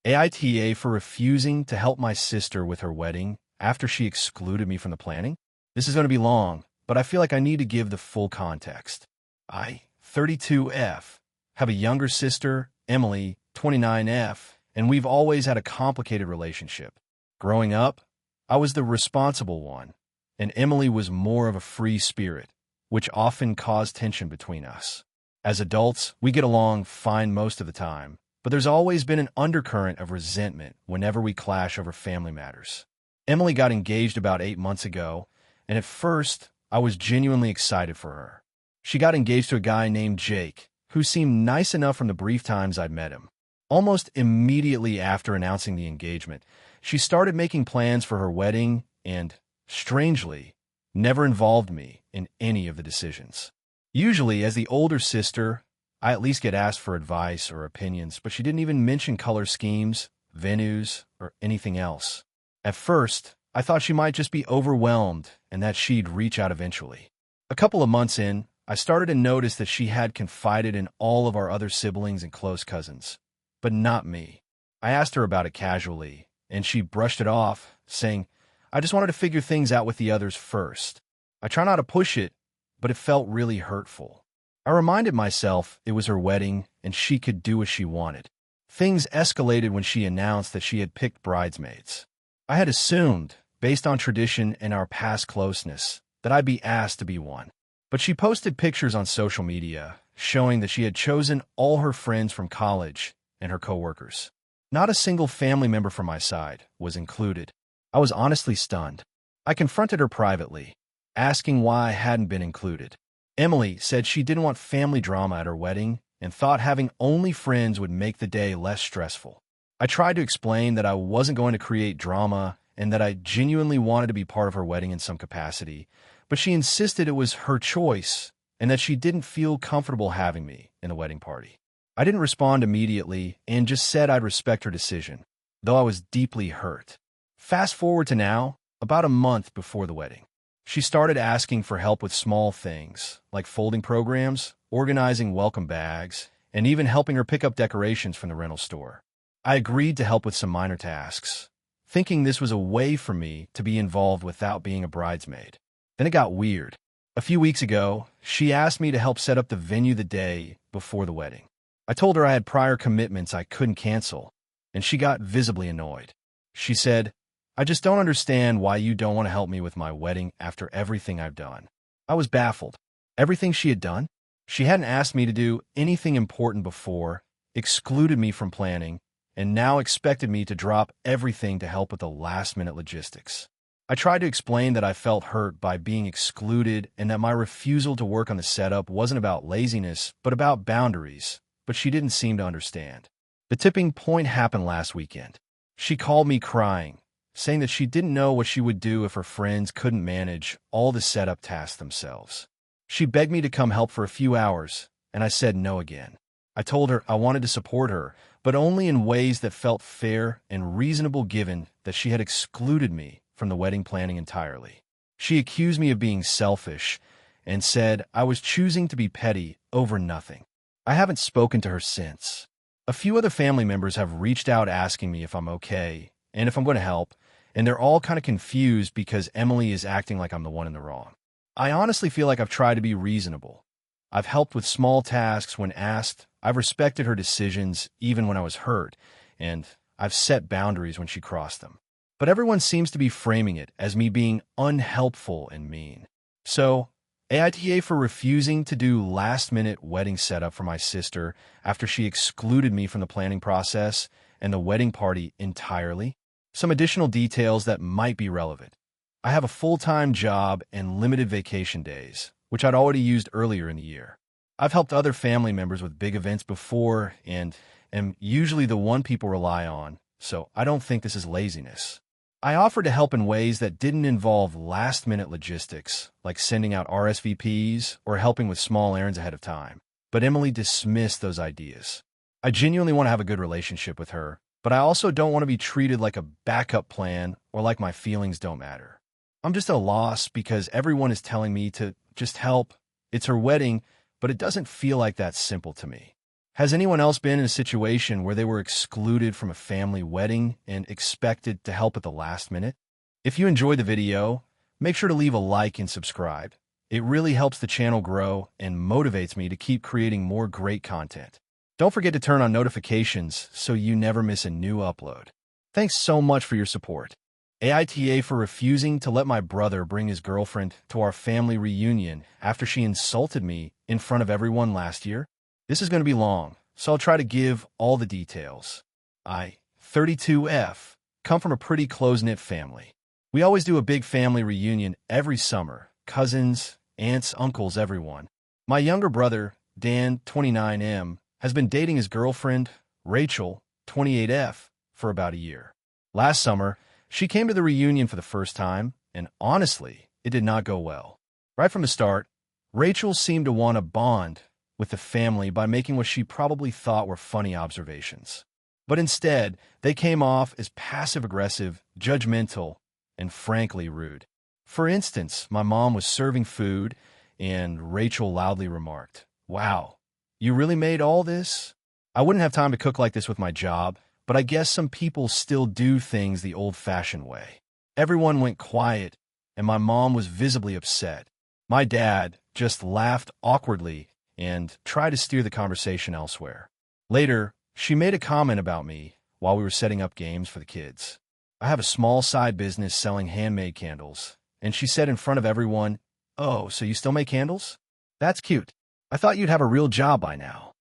AITA for refusing to help my sister with her wedding after she excluded me from the planning? This is going to be long, but I feel like I need to give the full context. I, 32F, have a younger sister, Emily, 29F, and we've always had a complicated relationship. Growing up, I was the responsible one, and Emily was more of a free spirit, which often caused tension between us. As adults, we get along fine most of the time, but there's always been an undercurrent of resentment whenever we clash over family matters. Emily got engaged about 8 months ago, and at first, I was genuinely excited for her. She got engaged to a guy named Jake, who seemed nice enough from the brief times I'd met him. Almost immediately after announcing the engagement, she started making plans for her wedding and, strangely, never involved me in any of the decisions. Usually, as the older sister, I at least get asked for advice or opinions, but she didn't even mention color schemes, venues, or anything else. At first, I thought she might just be overwhelmed and that she'd reach out eventually. A couple of months in, I started to notice that she had confided in all of our other siblings and close cousins, but not me. I asked her about it casually, and she brushed it off, saying, "I just wanted to figure things out with the others first." I try not to push it, but it felt really hurtful. I reminded myself it was her wedding and she could do as she wanted. Things escalated when she announced that she had picked bridesmaids. I had assumed, based on tradition and our past closeness, that I'd be asked to be one. But she posted pictures on social media showing that she had chosen all her friends from college and her coworkers. Not a single family member from my side was included. I was honestly stunned. I confronted her privately, asking why I hadn't been included. Emily said she didn't want family drama at her wedding and thought having only friends would make the day less stressful. I tried to explain that I wasn't going to create drama and that I genuinely wanted to be part of her wedding in some capacity, but she insisted it was her choice and that she didn't feel comfortable having me in the wedding party. I didn't respond immediately and just said I'd respect her decision, though I was deeply hurt. Fast forward to now, about a month before the wedding. She started asking for help with small things, like folding programs, organizing welcome bags, and even helping her pick up decorations from the rental store. I agreed to help with some minor tasks, thinking this was a way for me to be involved without being a bridesmaid. Then it got weird. A few weeks ago, she asked me to help set up the venue the day before the wedding. I told her I had prior commitments I couldn't cancel, and she got visibly annoyed. She said, "I just don't understand why you don't want to help me with my wedding after everything I've done." I was baffled. Everything she had done? She hadn't asked me to do anything important before, excluded me from planning, and now expected me to drop everything to help with the last-minute logistics. I tried to explain that I felt hurt by being excluded and that my refusal to work on the setup wasn't about laziness, but about boundaries, but she didn't seem to understand. The tipping point happened last weekend. She called me crying, saying that she didn't know what she would do if her friends couldn't manage all the setup tasks themselves. She begged me to come help for a few hours, and I said no again. I told her I wanted to support her, but only in ways that felt fair and reasonable given that she had excluded me from the wedding planning entirely. She accused me of being selfish and said I was choosing to be petty over nothing. I haven't spoken to her since. A few other family members have reached out asking me if I'm okay and if I'm going to help, and they're all kind of confused because Emily is acting like I'm the one in the wrong. I honestly feel like I've tried to be reasonable. I've helped with small tasks when asked, I've respected her decisions even when I was hurt, and I've set boundaries when she crossed them. But everyone seems to be framing it as me being unhelpful and mean. So, AITA for refusing to do last-minute wedding setup for my sister after she excluded me from the planning process and the wedding party entirely. Some additional details that might be relevant. I have a full-time job and limited vacation days, which I'd already used earlier in the year. I've helped other family members with big events before and am usually the one people rely on, so I don't think this is laziness. I offered to help in ways that didn't involve last-minute logistics, like sending out RSVPs or helping with small errands ahead of time, but Emily dismissed those ideas. I genuinely want to have a good relationship with her, but I also don't want to be treated like a backup plan or like my feelings don't matter. I'm just at a loss because everyone is telling me to just help. It's her wedding, but it doesn't feel like that simple to me. Has anyone else been in a situation where they were excluded from a family wedding and expected to help at the last minute? If you enjoyed the video, make sure to leave a like and subscribe. It really helps the channel grow and motivates me to keep creating more great content. Don't forget to turn on notifications so you never miss a new upload. Thanks so much for your support. AITA for refusing to let my brother bring his girlfriend to our family reunion after she insulted me in front of everyone last year. This is going to be long, so I'll try to give all the details. I, 32F, come from a pretty close-knit family. We always do a big family reunion every summer. Cousins, aunts, uncles, everyone. My younger brother, Dan, 29M, has been dating his girlfriend, Rachel, 28F, for about a year. Last summer, she came to the reunion for the first time, and honestly, it did not go well. Right from the start, Rachel seemed to want to bond with the family by making what she probably thought were funny observations. But instead, they came off as passive-aggressive, judgmental, and frankly rude. For instance, my mom was serving food, and Rachel loudly remarked, "Wow, you really made all this?" I wouldn't have time to cook like this with my job, but I guess some people still do things the old-fashioned way. Everyone went quiet, and my mom was visibly upset. My dad just laughed awkwardly and tried to steer the conversation elsewhere. Later, she made a comment about me while we were setting up games for the kids. I have a small side business selling handmade candles, and she said in front of everyone, "Oh, so you still make candles? That's cute. I thought you'd have a real job by now."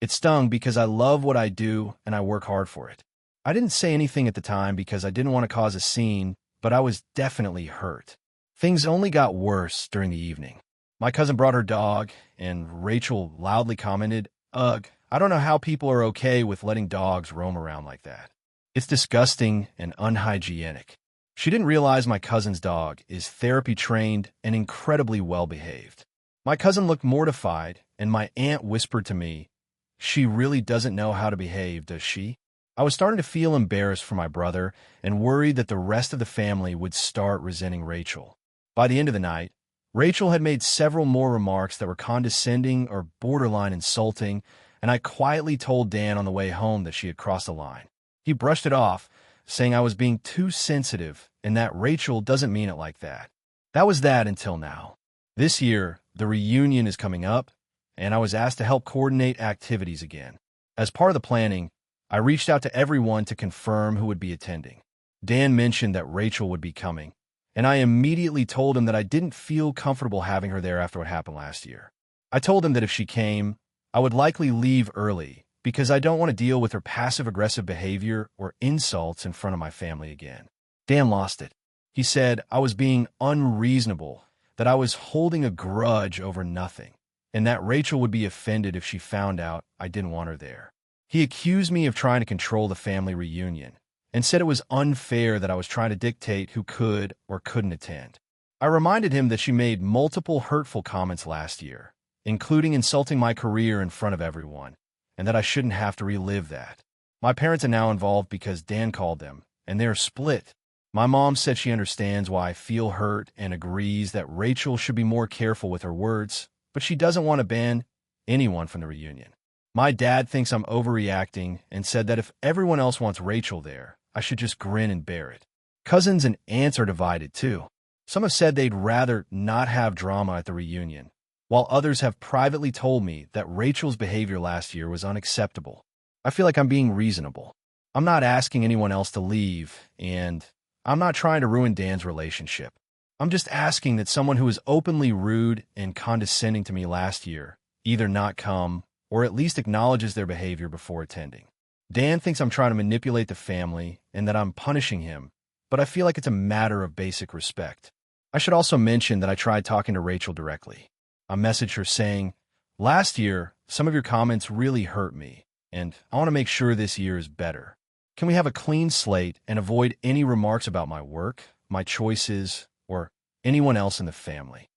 It stung because I love what I do and I work hard for it. I didn't say anything at the time because I didn't want to cause a scene, but I was definitely hurt. Things only got worse during the evening. My cousin brought her dog, and Rachel loudly commented, "Ugh, I don't know how people are okay with letting dogs roam around like that. It's disgusting and unhygienic." She didn't realize my cousin's dog is therapy-trained and incredibly well-behaved. My cousin looked mortified, and my aunt whispered to me, "She really doesn't know how to behave, does she?" I was starting to feel embarrassed for my brother and worried that the rest of the family would start resenting Rachel. By the end of the night, Rachel had made several more remarks that were condescending or borderline insulting, and I quietly told Dan on the way home that she had crossed a line. He brushed it off, saying I was being too sensitive and that Rachel doesn't mean it like that. That was that until now. This year, the reunion is coming up, and I was asked to help coordinate activities again. As part of the planning, I reached out to everyone to confirm who would be attending. Dan mentioned that Rachel would be coming, and I immediately told him that I didn't feel comfortable having her there after what happened last year. I told him that if she came, I would likely leave early because I don't want to deal with her passive-aggressive behavior or insults in front of my family again. Dan lost it. He said I was being unreasonable, that I was holding a grudge over nothing, and that Rachel would be offended if she found out I didn't want her there. He accused me of trying to control the family reunion and said it was unfair that I was trying to dictate who could or couldn't attend. I reminded him that she made multiple hurtful comments last year, including insulting my career in front of everyone, and that I shouldn't have to relive that. My parents are now involved because Dan called them, and they're split. My mom said she understands why I feel hurt and agrees that Rachel should be more careful with her words, but she doesn't want to ban anyone from the reunion. My dad thinks I'm overreacting and said that if everyone else wants Rachel there, I should just grin and bear it. Cousins and aunts are divided too. Some have said they'd rather not have drama at the reunion, while others have privately told me that Rachel's behavior last year was unacceptable. I feel like I'm being reasonable. I'm not asking anyone else to leave, and I'm not trying to ruin Dan's relationship. I'm just asking that someone who was openly rude and condescending to me last year either not come or at least acknowledges their behavior before attending. Dan thinks I'm trying to manipulate the family and that I'm punishing him, but I feel like it's a matter of basic respect. I should also mention that I tried talking to Rachel directly. I messaged her saying, "Last year, some of your comments really hurt me, and I want to make sure this year is better. Can we have a clean slate and avoid any remarks about my work, my choices, or anyone else in the family?"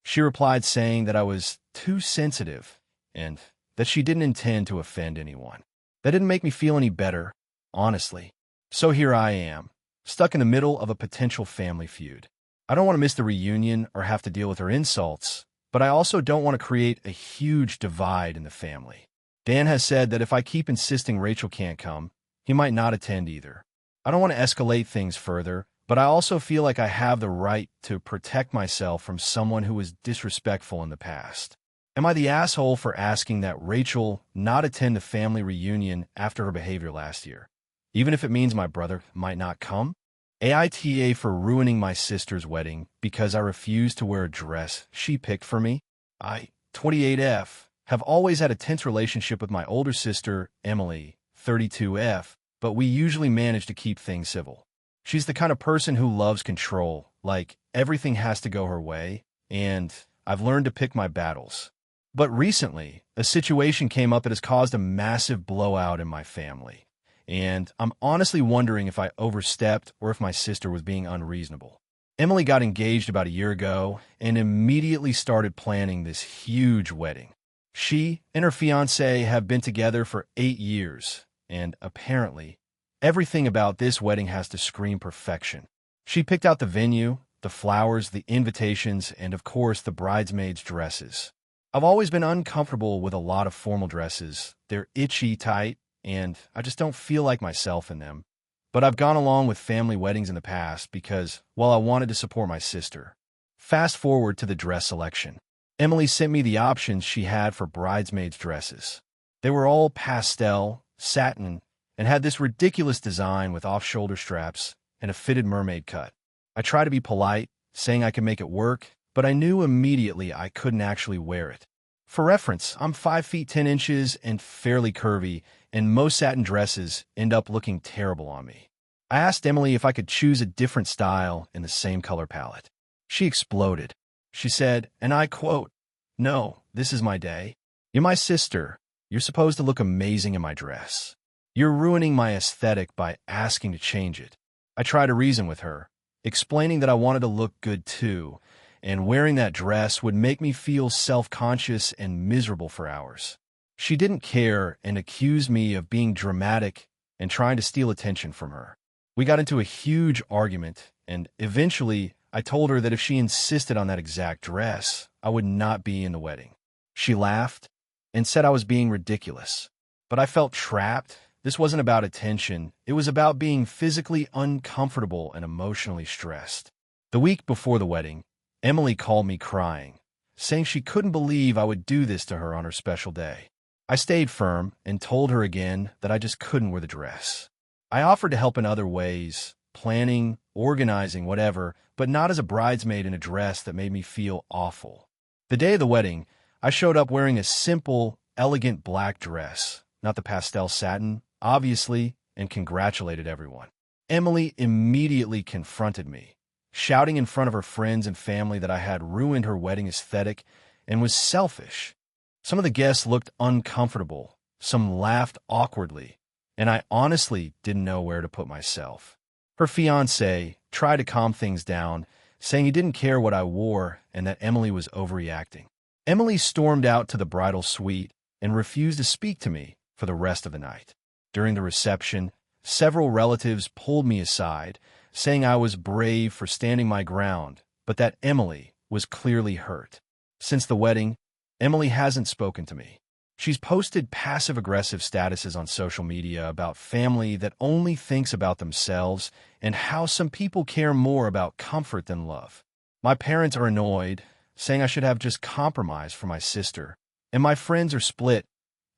She replied saying that I was too sensitive and that she didn't intend to offend anyone. That didn't make me feel any better, honestly. So here I am, stuck in the middle of a potential family feud. I don't want to miss the reunion or have to deal with her insults, but I also don't want to create a huge divide in the family. Dan has said that if I keep insisting Rachel can't come, he might not attend either. I don't want to escalate things further, but I also feel like I have the right to protect myself from someone who was disrespectful in the past. Am I the asshole for asking that Rachel not attend the family reunion after her behavior last year, even if it means my brother might not come? AITA for ruining my sister's wedding because I refused to wear a dress she picked for me? I, 28F, have always had a tense relationship with my older sister, Emily, 32F, but we usually manage to keep things civil. She's the kind of person who loves control, like everything has to go her way, and I've learned to pick my battles. But recently, a situation came up that has caused a massive blowout in my family, and I'm honestly wondering if I overstepped or if my sister was being unreasonable. Emily got engaged about a year ago and immediately started planning this huge wedding. She and her fiancé have been together for 8 years, and apparently, everything about this wedding has to scream perfection. She picked out the venue, the flowers, the invitations, and of course the bridesmaids' dresses. I've always been uncomfortable with a lot of formal dresses. They're itchy tight, and I just don't feel like myself in them. But I've gone along with family weddings in the past because, well, I wanted to support my sister. Fast forward to the dress selection. Emily sent me the options she had for bridesmaids' dresses. They were all pastel, satin, and had this ridiculous design with off-shoulder straps and a fitted mermaid cut. I tried to be polite, saying I could make it work, but I knew immediately I couldn't actually wear it. For reference, I'm 5 feet 10 inches and fairly curvy, and most satin dresses end up looking terrible on me. I asked Emily if I could choose a different style in the same color palette. She exploded. She said, and I quote, "No, this is my day. You're my sister. You're supposed to look amazing in my dress. You're ruining my aesthetic by asking to change it." I tried to reason with her, explaining that I wanted to look good too, and wearing that dress would make me feel self-conscious and miserable for hours. She didn't care and accused me of being dramatic and trying to steal attention from her. We got into a huge argument, and eventually I told her that if she insisted on that exact dress, I would not be in the wedding. She laughed and said I was being ridiculous. But I felt trapped. This wasn't about attention. It was about being physically uncomfortable and emotionally stressed. The week before the wedding, Emily called me crying, saying she couldn't believe I would do this to her on her special day. I stayed firm and told her again that I just couldn't wear the dress. I offered to help in other ways, planning, organizing, whatever, but not as a bridesmaid in a dress that made me feel awful. The day of the wedding, I showed up wearing a simple, elegant black dress, not the pastel satin, obviously, and congratulated everyone. Emily immediately confronted me, shouting in front of her friends and family that I had ruined her wedding aesthetic and was selfish. Some of the guests looked uncomfortable, some laughed awkwardly, and I honestly didn't know where to put myself. Her fiancé tried to calm things down, saying he didn't care what I wore and that Emily was overreacting. Emily stormed out to the bridal suite and refused to speak to me for the rest of the night. During the reception, several relatives pulled me aside, saying I was brave for standing my ground, but that Emily was clearly hurt. Since the wedding, Emily hasn't spoken to me. She's posted passive-aggressive statuses on social media about family that only thinks about themselves and how some people care more about comfort than love. My parents are annoyed, saying I should have just compromised for my sister, and my friends are split.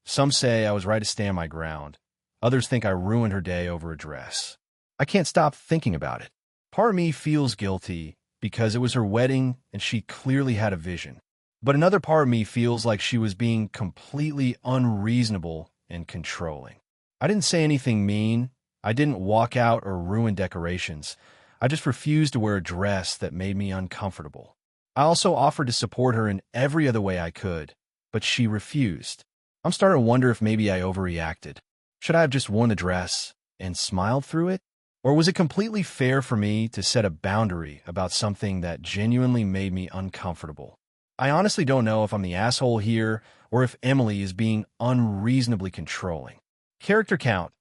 Some say I was right to stand my ground. Others think I ruined her day over a dress. I can't stop thinking about it. Part of me feels guilty because it was her wedding and she clearly had a vision. But another part of me feels like she was being completely unreasonable and controlling. I didn't say anything mean. I didn't walk out or ruin decorations. I just refused to wear a dress that made me uncomfortable. I also offered to support her in every other way I could, but she refused. I'm starting to wonder if maybe I overreacted. Should I have just worn the dress and smiled through it? Or was it completely fair for me to set a boundary about something that genuinely made me uncomfortable? I honestly don't know if I'm the asshole here or if Emily is being unreasonably controlling. Character count,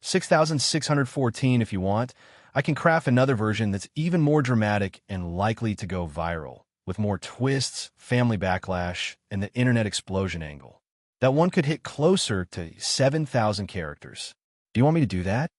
6,614 if you want. I can craft another version that's even more dramatic and likely to go viral, with more twists, family backlash, and the internet explosion angle. that one could hit closer to 7,000 characters. Do you want me to do that?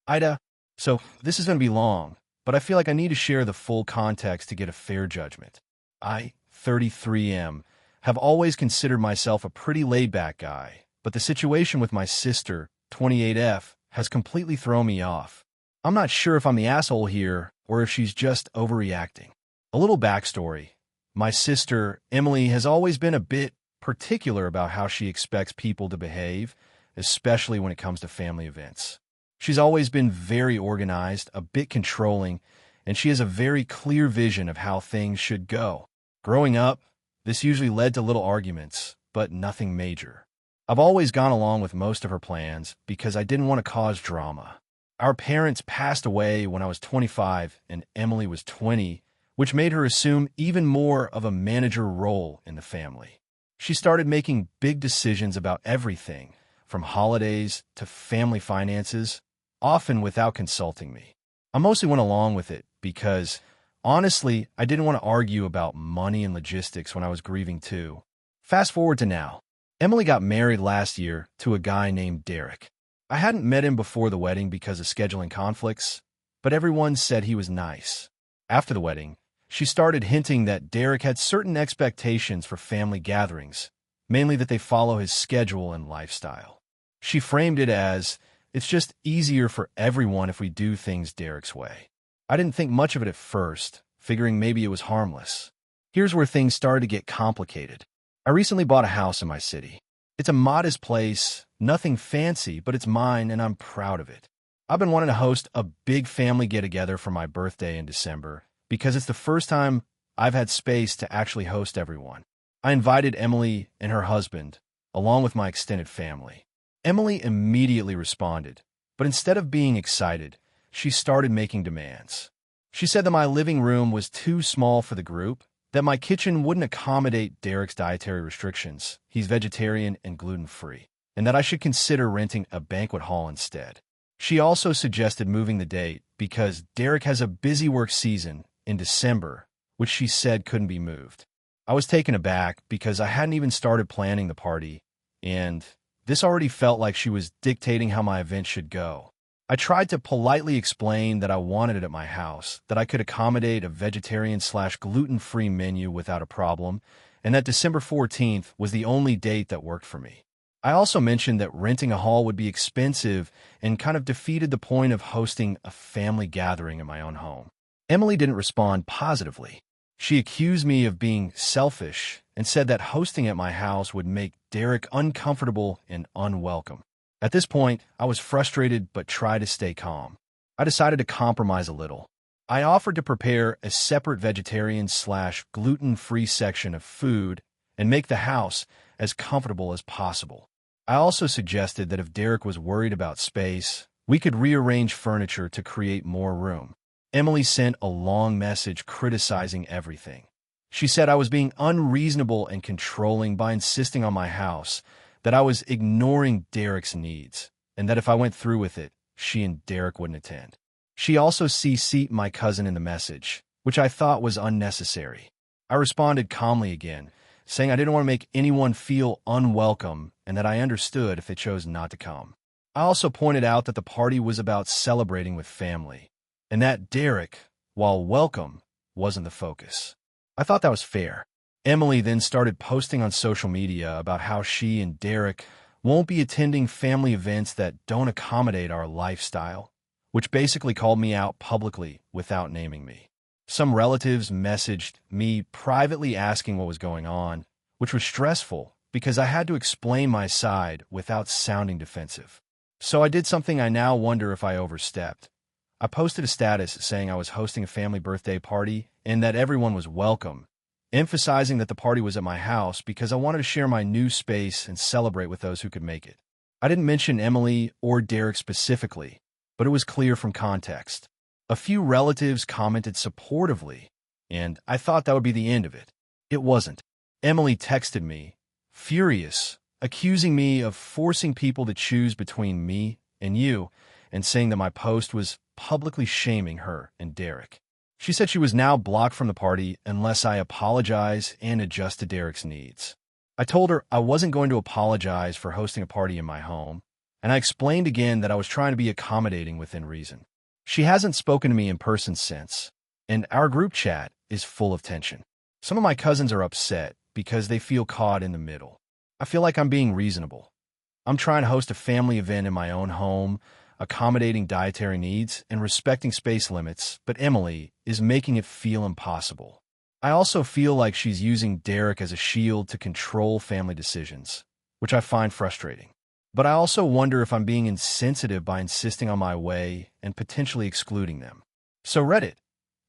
AITA, so this is going to be long, but I feel like I need to share the full context to get a fair judgment. I, 33M, have always considered myself a pretty laid-back guy, but the situation with my sister, 28F, has completely thrown me off. I'm not sure if I'm the asshole here or if she's just overreacting. A little backstory. My sister, Emily, has always been a bit particular about how she expects people to behave, especially when it comes to family events. She's always been very organized, a bit controlling, and she has a very clear vision of how things should go. Growing up, this usually led to little arguments, but nothing major. I've always gone along with most of her plans because I didn't want to cause drama. Our parents passed away when I was 25 and Emily was 20, which made her assume even more of a manager role in the family. She started making big decisions about everything, from holidays to family finances, often without consulting me. I mostly went along with it because, honestly, I didn't want to argue about money and logistics when I was grieving too. Fast forward to now. Emily got married last year to a guy named Derek. I hadn't met him before the wedding because of scheduling conflicts, but everyone said he was nice. After the wedding, she started hinting that Derek had certain expectations for family gatherings, mainly that they follow his schedule and lifestyle. She framed it as, it's just easier for everyone if we do things Derek's way. I didn't think much of it at first, figuring maybe it was harmless. Here's where things started to get complicated. I recently bought a house in my city. It's a modest place, nothing fancy, but it's mine and I'm proud of it. I've been wanting to host a big family get-together for my birthday in December because it's the first time I've had space to actually host everyone. I invited Emily and her husband, along with my extended family. Emily immediately responded, but instead of being excited, she started making demands. She said that my living room was too small for the group, that my kitchen wouldn't accommodate Derek's dietary restrictions, he's vegetarian and gluten-free, and that I should consider renting a banquet hall instead. She also suggested moving the date because Derek has a busy work season in December, which she said couldn't be moved. I was taken aback because I hadn't even started planning the party, and this already felt like she was dictating how my event should go. I tried to politely explain that I wanted it at my house, that I could accommodate a vegetarian/gluten-free menu without a problem, and that December 14th was the only date that worked for me. I also mentioned that renting a hall would be expensive and kind of defeated the point of hosting a family gathering in my own home. Emily didn't respond positively. She accused me of being selfish and said that hosting at my house would make Derek uncomfortable and unwelcome. At this point, I was frustrated but tried to stay calm. I decided to compromise a little. I offered to prepare a separate vegetarian/gluten-free section of food and make the house as comfortable as possible. I also suggested that if Derek was worried about space, we could rearrange furniture to create more room. Emily sent a long message criticizing everything. She said I was being unreasonable and controlling by insisting on my house, that I was ignoring Derek's needs, and that if I went through with it, she and Derek wouldn't attend. She also CC'd my cousin in the message, which I thought was unnecessary. I responded calmly again, saying I didn't want to make anyone feel unwelcome and that I understood if they chose not to come. I also pointed out that the party was about celebrating with family, and that Derek, while welcome, wasn't the focus. I thought that was fair. Emily then started posting on social media about how she and Derek won't be attending family events that don't accommodate our lifestyle, which basically called me out publicly without naming me. Some relatives messaged me privately asking what was going on, which was stressful because I had to explain my side without sounding defensive. So I did something I now wonder if I overstepped. I posted a status saying I was hosting a family birthday party and that everyone was welcome, emphasizing that the party was at my house because I wanted to share my new space and celebrate with those who could make it. I didn't mention Emily or Derek specifically, but it was clear from context. A few relatives commented supportively, and I thought that would be the end of it. It wasn't. Emily texted me, furious, accusing me of forcing people to choose between me and you, and saying that my post was publicly shaming her and Derek. She said she was now blocked from the party unless I apologize and adjust to Derek's needs. I told her I wasn't going to apologize for hosting a party in my home, and I explained again that I was trying to be accommodating within reason. She hasn't spoken to me in person since, and our group chat is full of tension. Some of my cousins are upset because they feel caught in the middle. I feel like I'm being reasonable. I'm trying to host a family event in my own home, accommodating dietary needs and respecting space limits, but Emily is making it feel impossible. I also feel like she's using Derek as a shield to control family decisions, which I find frustrating. But I also wonder if I'm being insensitive by insisting on my way and potentially excluding them. So Reddit,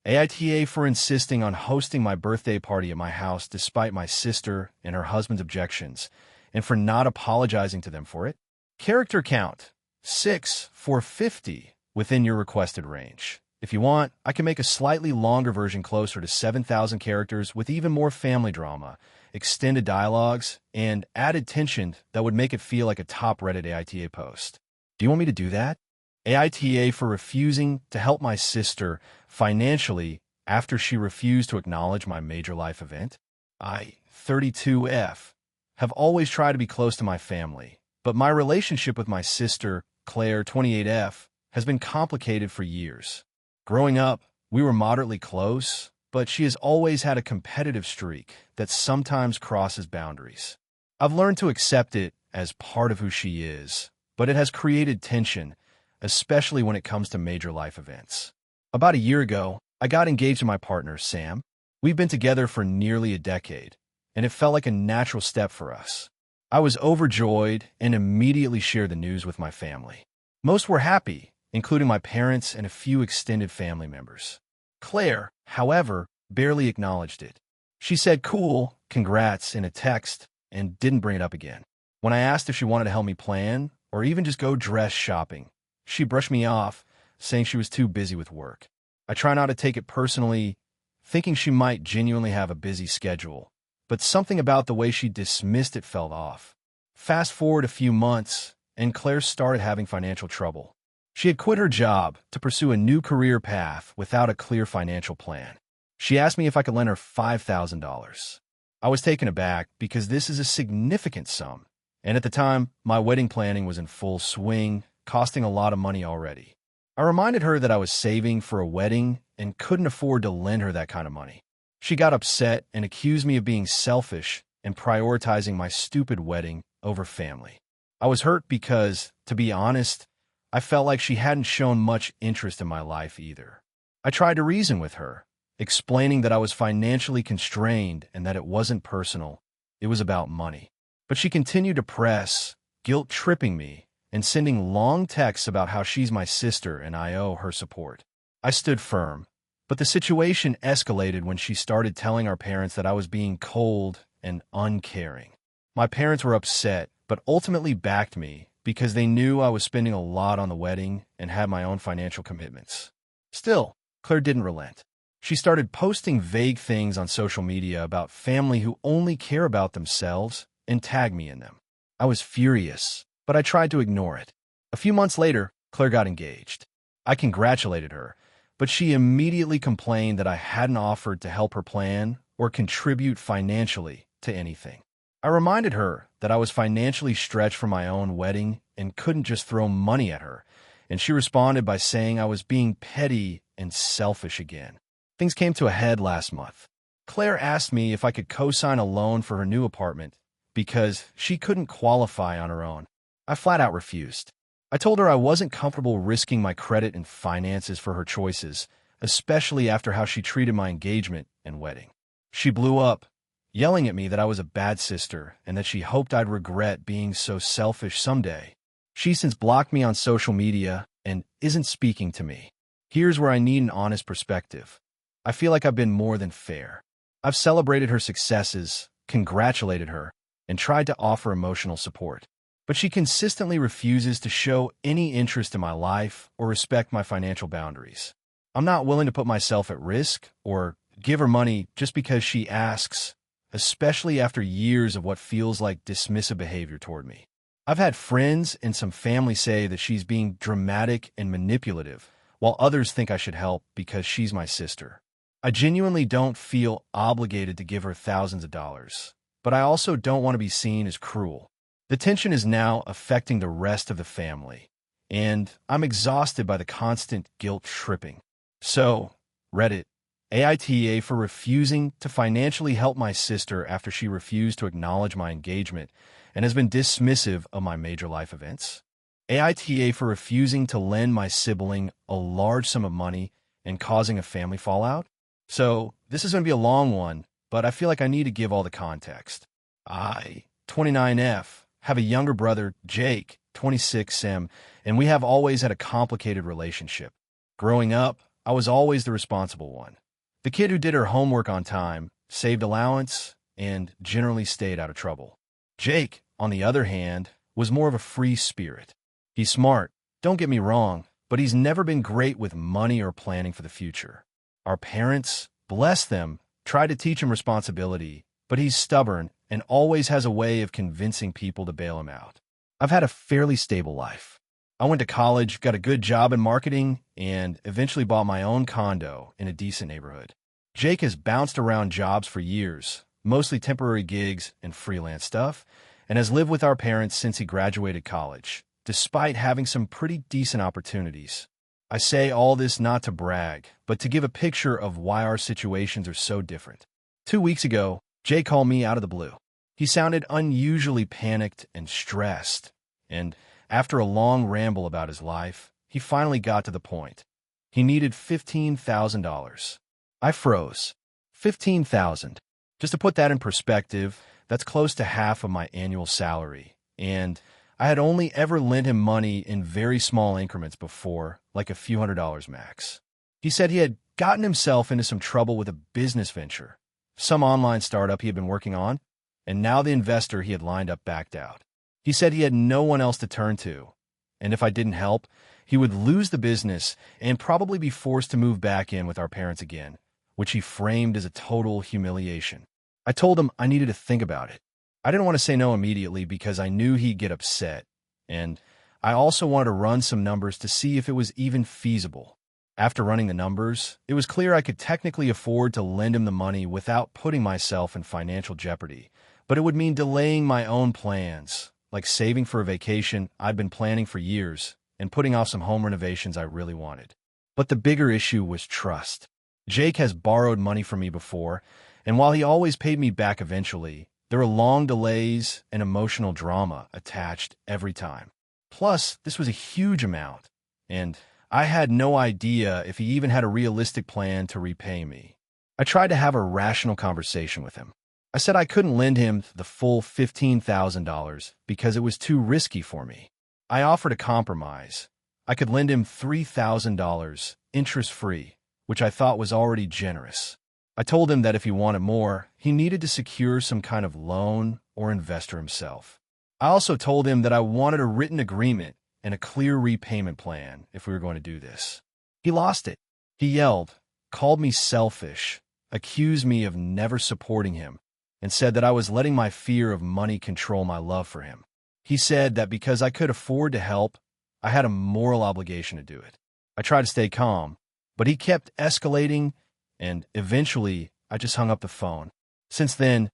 AITA for insisting on hosting my birthday party at my house despite my sister and her husband's objections, and for not apologizing to them for it. Character count, 6 for 50 within your requested range. If you want, I can make a slightly longer version closer to 7,000 characters with even more family drama, extended dialogues, and added tension that would make it feel like a top Reddit AITA post. Do you want me to do that? AITA for refusing to help my sister financially after she refused to acknowledge my major life event? I, 32F, have always tried to be close to my family, but my relationship with my sister, Claire, 28F, has been complicated for years. Growing up, we were moderately close, but she has always had a competitive streak that sometimes crosses boundaries. I've learned to accept it as part of who she is, but it has created tension, especially when it comes to major life events. About a year ago, I got engaged to my partner, Sam. We've been together for nearly a decade, and it felt like a natural step for us. I was overjoyed and immediately shared the news with my family. Most were happy, including my parents and a few extended family members. Claire, however, barely acknowledged it. She said cool, congrats in a text, and didn't bring it up again. When I asked if she wanted to help me plan, or even just go dress shopping, she brushed me off, saying she was too busy with work. I try not to take it personally, thinking she might genuinely have a busy schedule, but something about the way she dismissed it felt off. Fast forward a few months, and Claire started having financial trouble. She had quit her job to pursue a new career path without a clear financial plan. She asked me if I could lend her $5,000. I was taken aback because this is a significant sum, and at the time, my wedding planning was in full swing, costing a lot of money already. I reminded her that I was saving for a wedding and couldn't afford to lend her that kind of money. She got upset and accused me of being selfish and prioritizing my stupid wedding over family. I was hurt because, to be honest, I felt like she hadn't shown much interest in my life either. I tried to reason with her, explaining that I was financially constrained and that it wasn't personal, it was about money. But she continued to press, guilt-tripping me, and sending long texts about how she's my sister and I owe her support. I stood firm, but the situation escalated when she started telling our parents that I was being cold and uncaring. My parents were upset, but ultimately backed me because they knew I was spending a lot on the wedding and had my own financial commitments. Still, Claire didn't relent. She started posting vague things on social media about family who only care about themselves and tag me in them. I was furious, but I tried to ignore it. A few months later, Claire got engaged. I congratulated her, but she immediately complained that I hadn't offered to help her plan or contribute financially to anything. I reminded her that I was financially stretched for my own wedding and couldn't just throw money at her, and she responded by saying I was being petty and selfish again. Things came to a head last month. Claire asked me if I could co-sign a loan for her new apartment because she couldn't qualify on her own. I flat out refused. I told her I wasn't comfortable risking my credit and finances for her choices, especially after how she treated my engagement and wedding. She blew up, yelling at me that I was a bad sister and that she hoped I'd regret being so selfish someday. She's since blocked me on social media and isn't speaking to me. Here's where I need an honest perspective. I feel like I've been more than fair. I've celebrated her successes, congratulated her, and tried to offer emotional support. But she consistently refuses to show any interest in my life or respect my financial boundaries. I'm not willing to put myself at risk or give her money just because she asks, especially after years of what feels like dismissive behavior toward me. I've had friends and some family say that she's being dramatic and manipulative, while others think I should help because she's my sister. I genuinely don't feel obligated to give her thousands of dollars. but I also don't want to be seen as cruel. The tension is now affecting the rest of the family, and I'm exhausted by the constant guilt tripping. So, Reddit, AITA for refusing to financially help my sister after she refused to acknowledge my engagement and has been dismissive of my major life events. AITA for refusing to lend my sibling a large sum of money and causing a family fallout. So, this is going to be a long one, but I feel like I need to give all the context. I, 29F, have a younger brother, Jake, 26M, and we have always had a complicated relationship. Growing up, I was always the responsible one. The kid who did her homework on time, saved allowance, and generally stayed out of trouble. Jake, on the other hand, was more of a free spirit. He's smart, don't get me wrong, but he's never been great with money or planning for the future. Our parents, bless them, tried to teach him responsibility, but he's stubborn and always has a way of convincing people to bail him out. I've had a fairly stable life. I went to college, got a good job in marketing, and eventually bought my own condo in a decent neighborhood. Jake has bounced around jobs for years, mostly temporary gigs and freelance stuff, and has lived with our parents since he graduated college, despite having some pretty decent opportunities. I say all this not to brag, but to give a picture of why our situations are so different. 2 weeks ago, Jake called me out of the blue. He sounded unusually panicked and stressed, and after a long ramble about his life, he finally got to the point. He needed $15,000. I froze. $15,000. Just to put that in perspective, that's close to half of my annual salary, and I had only ever lent him money in very small increments before, like a few $100s max. He said he had gotten himself into some trouble with a business venture, some online startup he had been working on, and now the investor he had lined up backed out. He said he had no one else to turn to, and if I didn't help, he would lose the business and probably be forced to move back in with our parents again, which he framed as a total humiliation. I told him I needed to think about it. I didn't want to say no immediately because I knew he'd get upset, and I also wanted to run some numbers to see if it was even feasible. After running the numbers, it was clear I could technically afford to lend him the money without putting myself in financial jeopardy, but it would mean delaying my own plans, like saving for a vacation I'd been planning for years and putting off some home renovations I really wanted. But the bigger issue was trust. Jake has borrowed money from me before, and while he always paid me back eventually, there were long delays and emotional drama attached every time. Plus, this was a huge amount, and I had no idea if he even had a realistic plan to repay me. I tried to have a rational conversation with him. I said I couldn't lend him the full $15,000 because it was too risky for me. I offered a compromise. I could lend him $3,000, interest-free, which I thought was already generous. I told him that if he wanted more, he needed to secure some kind of loan or investor himself. I also told him that I wanted a written agreement and a clear repayment plan if we were going to do this. He lost it. He yelled, called me selfish, accused me of never supporting him, and said that I was letting my fear of money control my love for him. He said that because I could afford to help, I had a moral obligation to do it. I tried to stay calm, but he kept escalating, and eventually I just hung up the phone. Since then,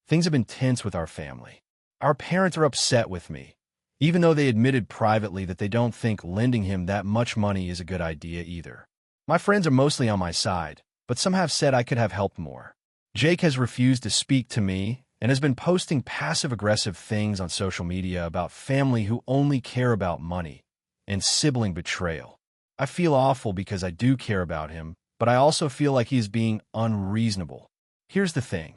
things have been tense with our family. Our parents are upset with me, even though they admitted privately that they don't think lending him that much money is a good idea either. My friends are mostly on my side, but some have said I could have helped more. Jake has refused to speak to me and has been posting passive-aggressive things on social media about family who only care about money and sibling betrayal. I feel awful because I do care about him, but I also feel like he's being unreasonable. Here's the thing.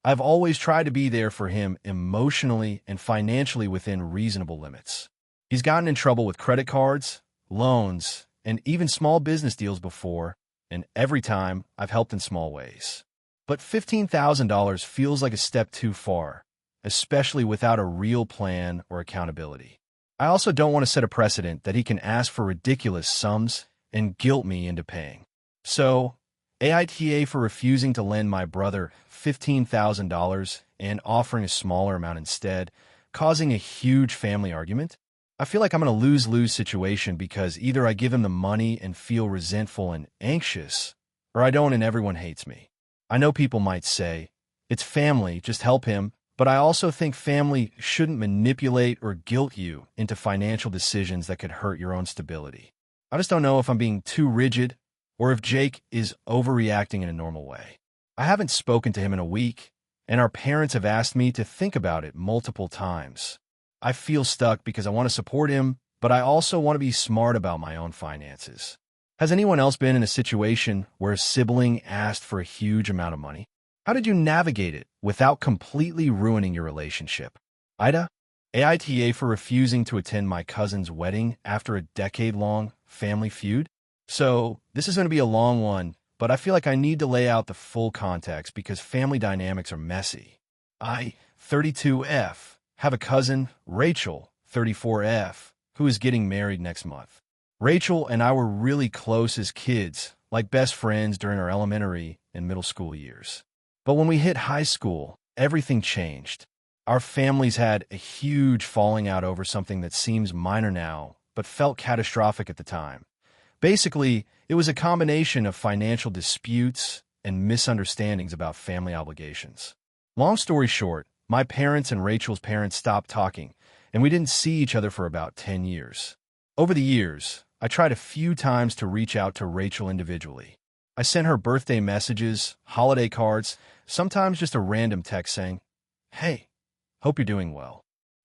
I've always tried to be there for him emotionally and financially within reasonable limits. He's gotten in trouble with credit cards, loans, and even small business deals before, and every time I've helped in small ways. But $15,000 feels like a step too far, especially without a real plan or accountability. I also don't want to set a precedent that he can ask for ridiculous sums and guilt me into paying. So, AITA for refusing to lend my brother $15,000 and offering a smaller amount instead, causing a huge family argument? I feel like I'm in a lose-lose situation because either I give him the money and feel resentful and anxious, or I don't and everyone hates me. I know people might say, it's family, just help him, but I also think family shouldn't manipulate or guilt you into financial decisions that could hurt your own stability. I just don't know if I'm being too rigid or if Jake is overreacting in a normal way. I haven't spoken to him in a week, and our parents have asked me to think about it multiple times. I feel stuck because I want to support him, but I also want to be smart about my own finances. Has anyone else been in a situation where a sibling asked for a huge amount of money? How did you navigate it without completely ruining your relationship? AITA? AITA for refusing to attend my cousin's wedding after a decade-long family feud? So, this is going to be a long one, but I feel like I need to lay out the full context because family dynamics are messy. I, 32F, have a cousin, Rachel, 34F, who is getting married next month. Rachel and I were really close as kids, like best friends during our elementary and middle school years. But when we hit high school, everything changed. Our families had a huge falling out over something that seems minor now, but felt catastrophic at the time. Basically, it was a combination of financial disputes and misunderstandings about family obligations. Long story short, my parents and Rachel's parents stopped talking, and we didn't see each other for about 10 years. Over the years, I tried a few times to reach out to Rachel individually. I sent her birthday messages, holiday cards, sometimes just a random text saying, "Hey, hope you're doing well."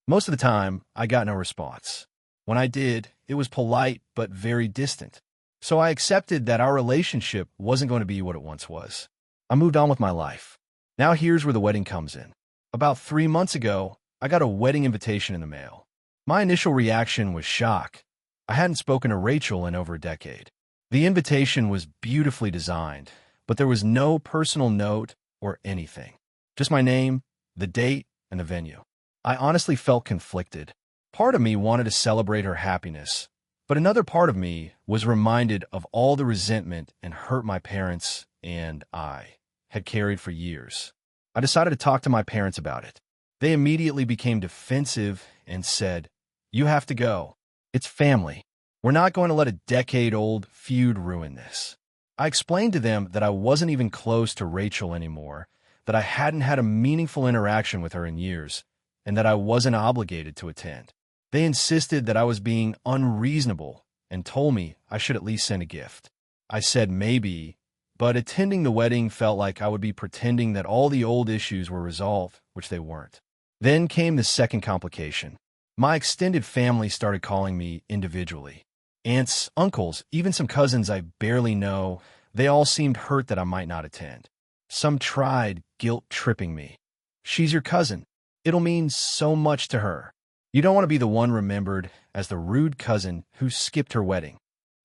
Most of the time, I got no response. When I did, it was polite but very distant. So I accepted that our relationship wasn't going to be what it once was. I moved on with my life. Now here's where the wedding comes in. About 3 months ago, I got a wedding invitation in the mail. My initial reaction was shock. I hadn't spoken to Rachel in over a decade. The invitation was beautifully designed, but there was no personal note or anything. Just my name, the date, and the venue. I honestly felt conflicted. Part of me wanted to celebrate her happiness, but another part of me was reminded of all the resentment and hurt my parents and I had carried for years. I decided to talk to my parents about it. They immediately became defensive and said, "You have to go. It's family. We're not going to let a decade-old feud ruin this." I explained to them that I wasn't even close to Rachel anymore, that I hadn't had a meaningful interaction with her in years, and that I wasn't obligated to attend. They insisted that I was being unreasonable and told me I should at least send a gift. I said maybe, but attending the wedding felt like I would be pretending that all the old issues were resolved, which they weren't. Then came the second complication. My extended family started calling me individually. Aunts, uncles, even some cousins I barely know, they all seemed hurt that I might not attend. Some tried guilt-tripping me. "She's your cousin. It'll mean so much to her. You don't want to be the one remembered as the rude cousin who skipped her wedding."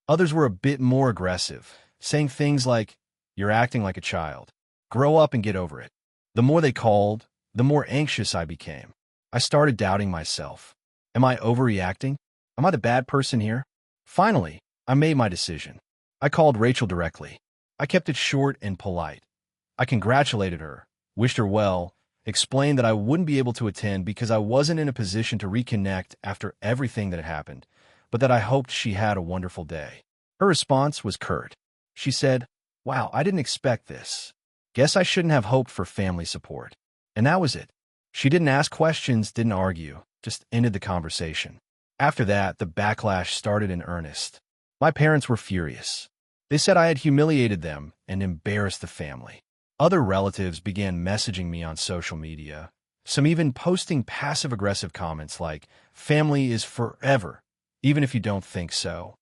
Others were a bit more aggressive, saying things like, "You're acting like a child. Grow up and get over it." The more they called, the more anxious I became. I started doubting myself. Am I overreacting? Am I the bad person here? Finally, I made my decision. I called Rachel directly. I kept it short and polite. I congratulated her, wished her well, explained that I wouldn't be able to attend because I wasn't in a position to reconnect after everything that had happened, but that I hoped she had a wonderful day. Her response was curt. She said, "Wow, I didn't expect this. Guess I shouldn't have hoped for family support." And that was it. She didn't ask questions, didn't argue, just ended the conversation. After that, the backlash started in earnest. My parents were furious. They said I had humiliated them and embarrassed the family. Other relatives began messaging me on social media, some even posting passive-aggressive comments like, "Family is forever, even if you don't think so."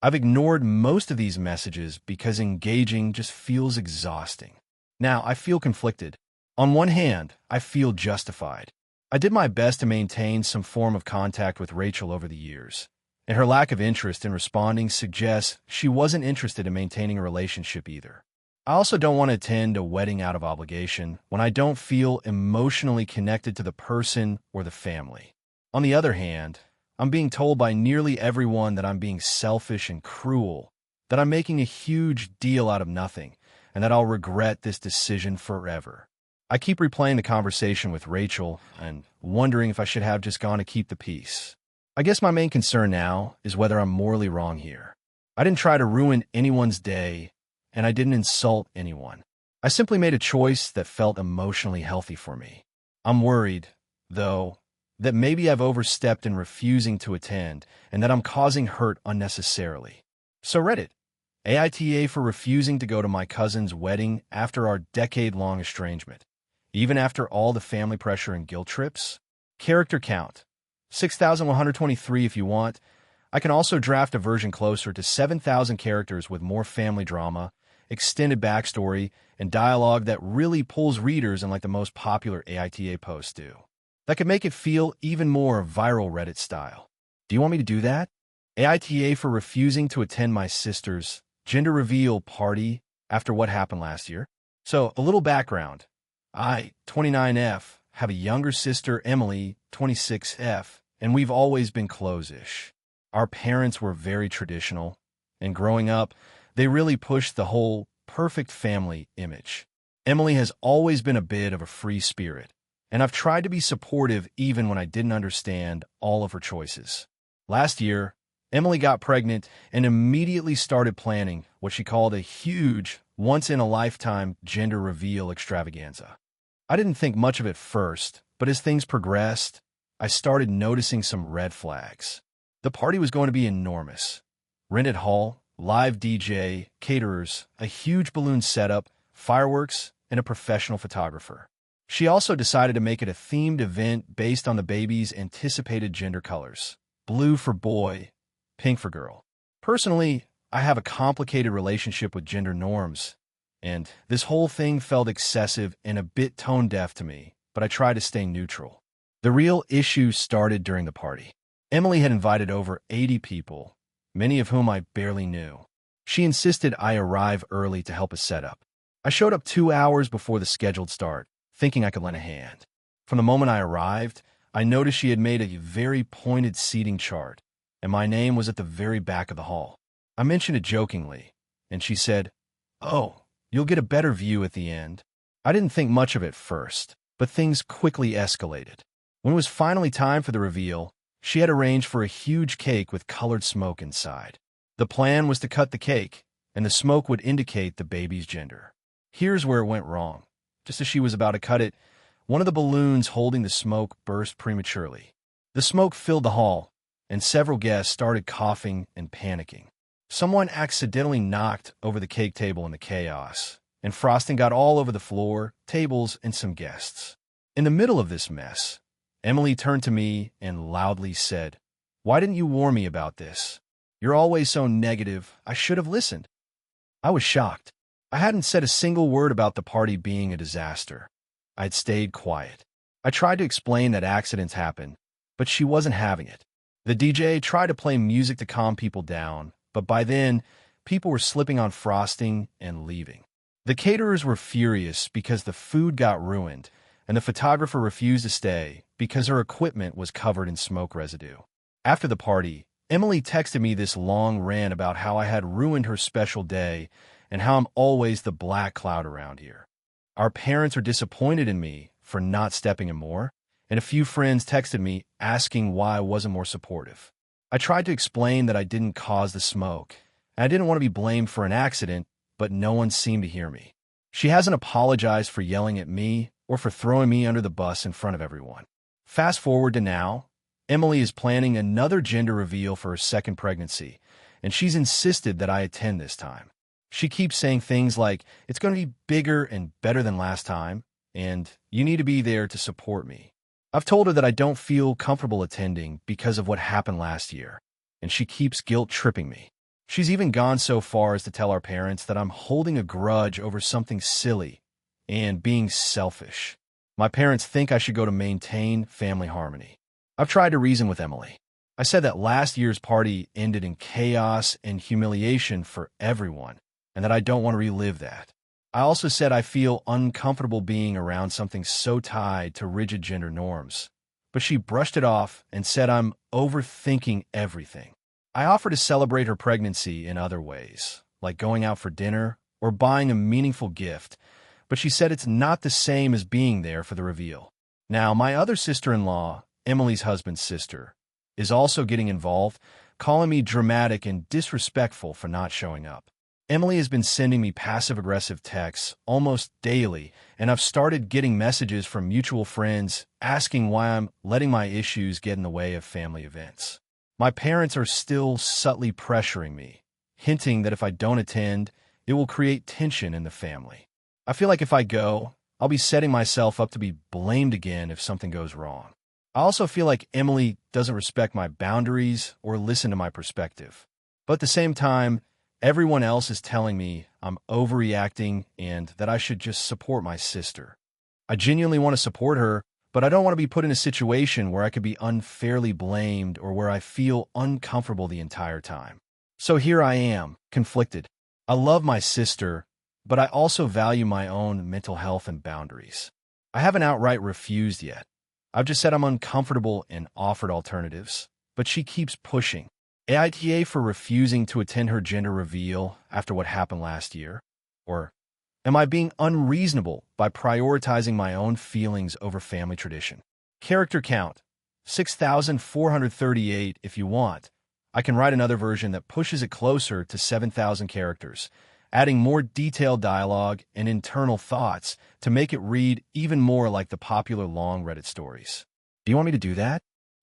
I've ignored most of these messages because engaging just feels exhausting. Now, I feel conflicted. On one hand, I feel justified. I did my best to maintain some form of contact with Rachel over the years, and her lack of interest in responding suggests she wasn't interested in maintaining a relationship either. I also don't want to attend a wedding out of obligation when I don't feel emotionally connected to the person or the family. On the other hand, I'm being told by nearly everyone that I'm being selfish and cruel, that I'm making a huge deal out of nothing, and that I'll regret this decision forever. I keep replaying the conversation with Rachel and wondering if I should have just gone to keep the peace. I guess my main concern now is whether I'm morally wrong here. I didn't try to ruin anyone's day, and I didn't insult anyone. I simply made a choice that felt emotionally healthy for me. I'm worried, though, that maybe I've overstepped in refusing to attend and that I'm causing hurt unnecessarily. So Reddit, AITA for refusing to go to my cousin's wedding after our decade-long estrangement. Even after all the family pressure and guilt trips? Character count, 6,123 if you want. I can also draft a version closer to 7,000 characters with more family drama, extended backstory, and dialogue that really pulls readers in like the most popular AITA posts do. That could make it feel even more viral Reddit style. Do you want me to do that? AITA for refusing to attend my sister's gender reveal party after what happened last year. So, a little background. I, 29F, have a younger sister, Emily, 26F, and we've always been close-ish. Our parents were very traditional, and growing up, they really pushed the whole perfect family image. Emily has always been a bit of a free spirit, and I've tried to be supportive even when I didn't understand all of her choices. Last year, Emily got pregnant and immediately started planning what she called a huge, once-in-a-lifetime gender reveal extravaganza. I didn't think much of it first, but as things progressed, I started noticing some red flags. The party was going to be enormous. Rented hall, live DJ, caterers, a huge balloon setup, fireworks, and a professional photographer. She also decided to make it a themed event based on the baby's anticipated gender colors. Blue for boy, pink for girl. Personally, I have a complicated relationship with gender norms, and this whole thing felt excessive and a bit tone-deaf to me, but I tried to stay neutral. The real issue started during the party. Emily had invited over 80 people, many of whom I barely knew. She insisted I arrive early to help us set up. I showed up 2 hours before the scheduled start, thinking I could lend a hand. From the moment I arrived, I noticed she had made a very pointed seating chart, and my name was at the very back of the hall. I mentioned it jokingly, and she said, "Oh, you'll get a better view at the end." I didn't think much of it first, but things quickly escalated. When it was finally time for the reveal, she had arranged for a huge cake with colored smoke inside. The plan was to cut the cake, and the smoke would indicate the baby's gender. Here's where it went wrong. Just as she was about to cut it, one of the balloons holding the smoke burst prematurely. The smoke filled the hall, and several guests started coughing and panicking. Someone accidentally knocked over the cake table in the chaos, and frosting got all over the floor, tables, and some guests. In the middle of this mess, Emily turned to me and loudly said, "Why didn't you warn me about this? You're always so negative. I should have listened." I was shocked. I hadn't said a single word about the party being a disaster. I'd stayed quiet. I tried to explain that accidents happen, but she wasn't having it. The DJ tried to play music to calm people down, but by then, people were slipping on frosting and leaving. The caterers were furious because the food got ruined, and the photographer refused to stay because her equipment was covered in smoke residue. After the party, Emily texted me this long rant about how I had ruined her special day and how I'm always the black cloud around here. Our parents are disappointed in me for not stepping in more, and a few friends texted me asking why I wasn't more supportive. I tried to explain that I didn't cause the smoke, and I didn't want to be blamed for an accident, but no one seemed to hear me. She hasn't apologized for yelling at me or for throwing me under the bus in front of everyone. Fast forward to now, Emily is planning another gender reveal for her second pregnancy, and she's insisted that I attend this time. She keeps saying things like, "It's going to be bigger and better than last time, and you need to be there to support me." I've told her that I don't feel comfortable attending because of what happened last year, and she keeps guilt-tripping me. She's even gone so far as to tell our parents that I'm holding a grudge over something silly and being selfish. My parents think I should go to maintain family harmony. I've tried to reason with Emily. I said that last year's party ended in chaos and humiliation for everyone, and that I don't want to relive that. I also said I feel uncomfortable being around something so tied to rigid gender norms, but she brushed it off and said I'm overthinking everything. I offered to celebrate her pregnancy in other ways, like going out for dinner or buying a meaningful gift, but she said it's not the same as being there for the reveal. Now, my other sister-in-law, Emily's husband's sister, is also getting involved, calling me dramatic and disrespectful for not showing up. Emily has been sending me passive-aggressive texts almost daily, and I've started getting messages from mutual friends asking why I'm letting my issues get in the way of family events. My parents are still subtly pressuring me, hinting that if I don't attend, it will create tension in the family. I feel like if I go, I'll be setting myself up to be blamed again if something goes wrong. I also feel like Emily doesn't respect my boundaries or listen to my perspective. But at the same time, everyone else is telling me I'm overreacting and that I should just support my sister. I genuinely want to support her, but I don't want to be put in a situation where I could be unfairly blamed or where I feel uncomfortable the entire time. So here I am, conflicted. I love my sister, but I also value my own mental health and boundaries. I haven't outright refused yet. I've just said I'm uncomfortable and offered alternatives, but she keeps pushing. AITA for refusing to attend her gender reveal after what happened last year? Or am I being unreasonable by prioritizing my own feelings over family tradition? Character count, 6,438 if you want. I can write another version that pushes it closer to 7,000 characters, adding more detailed dialogue and internal thoughts to make it read even more like the popular long Reddit stories. Do you want me to do that?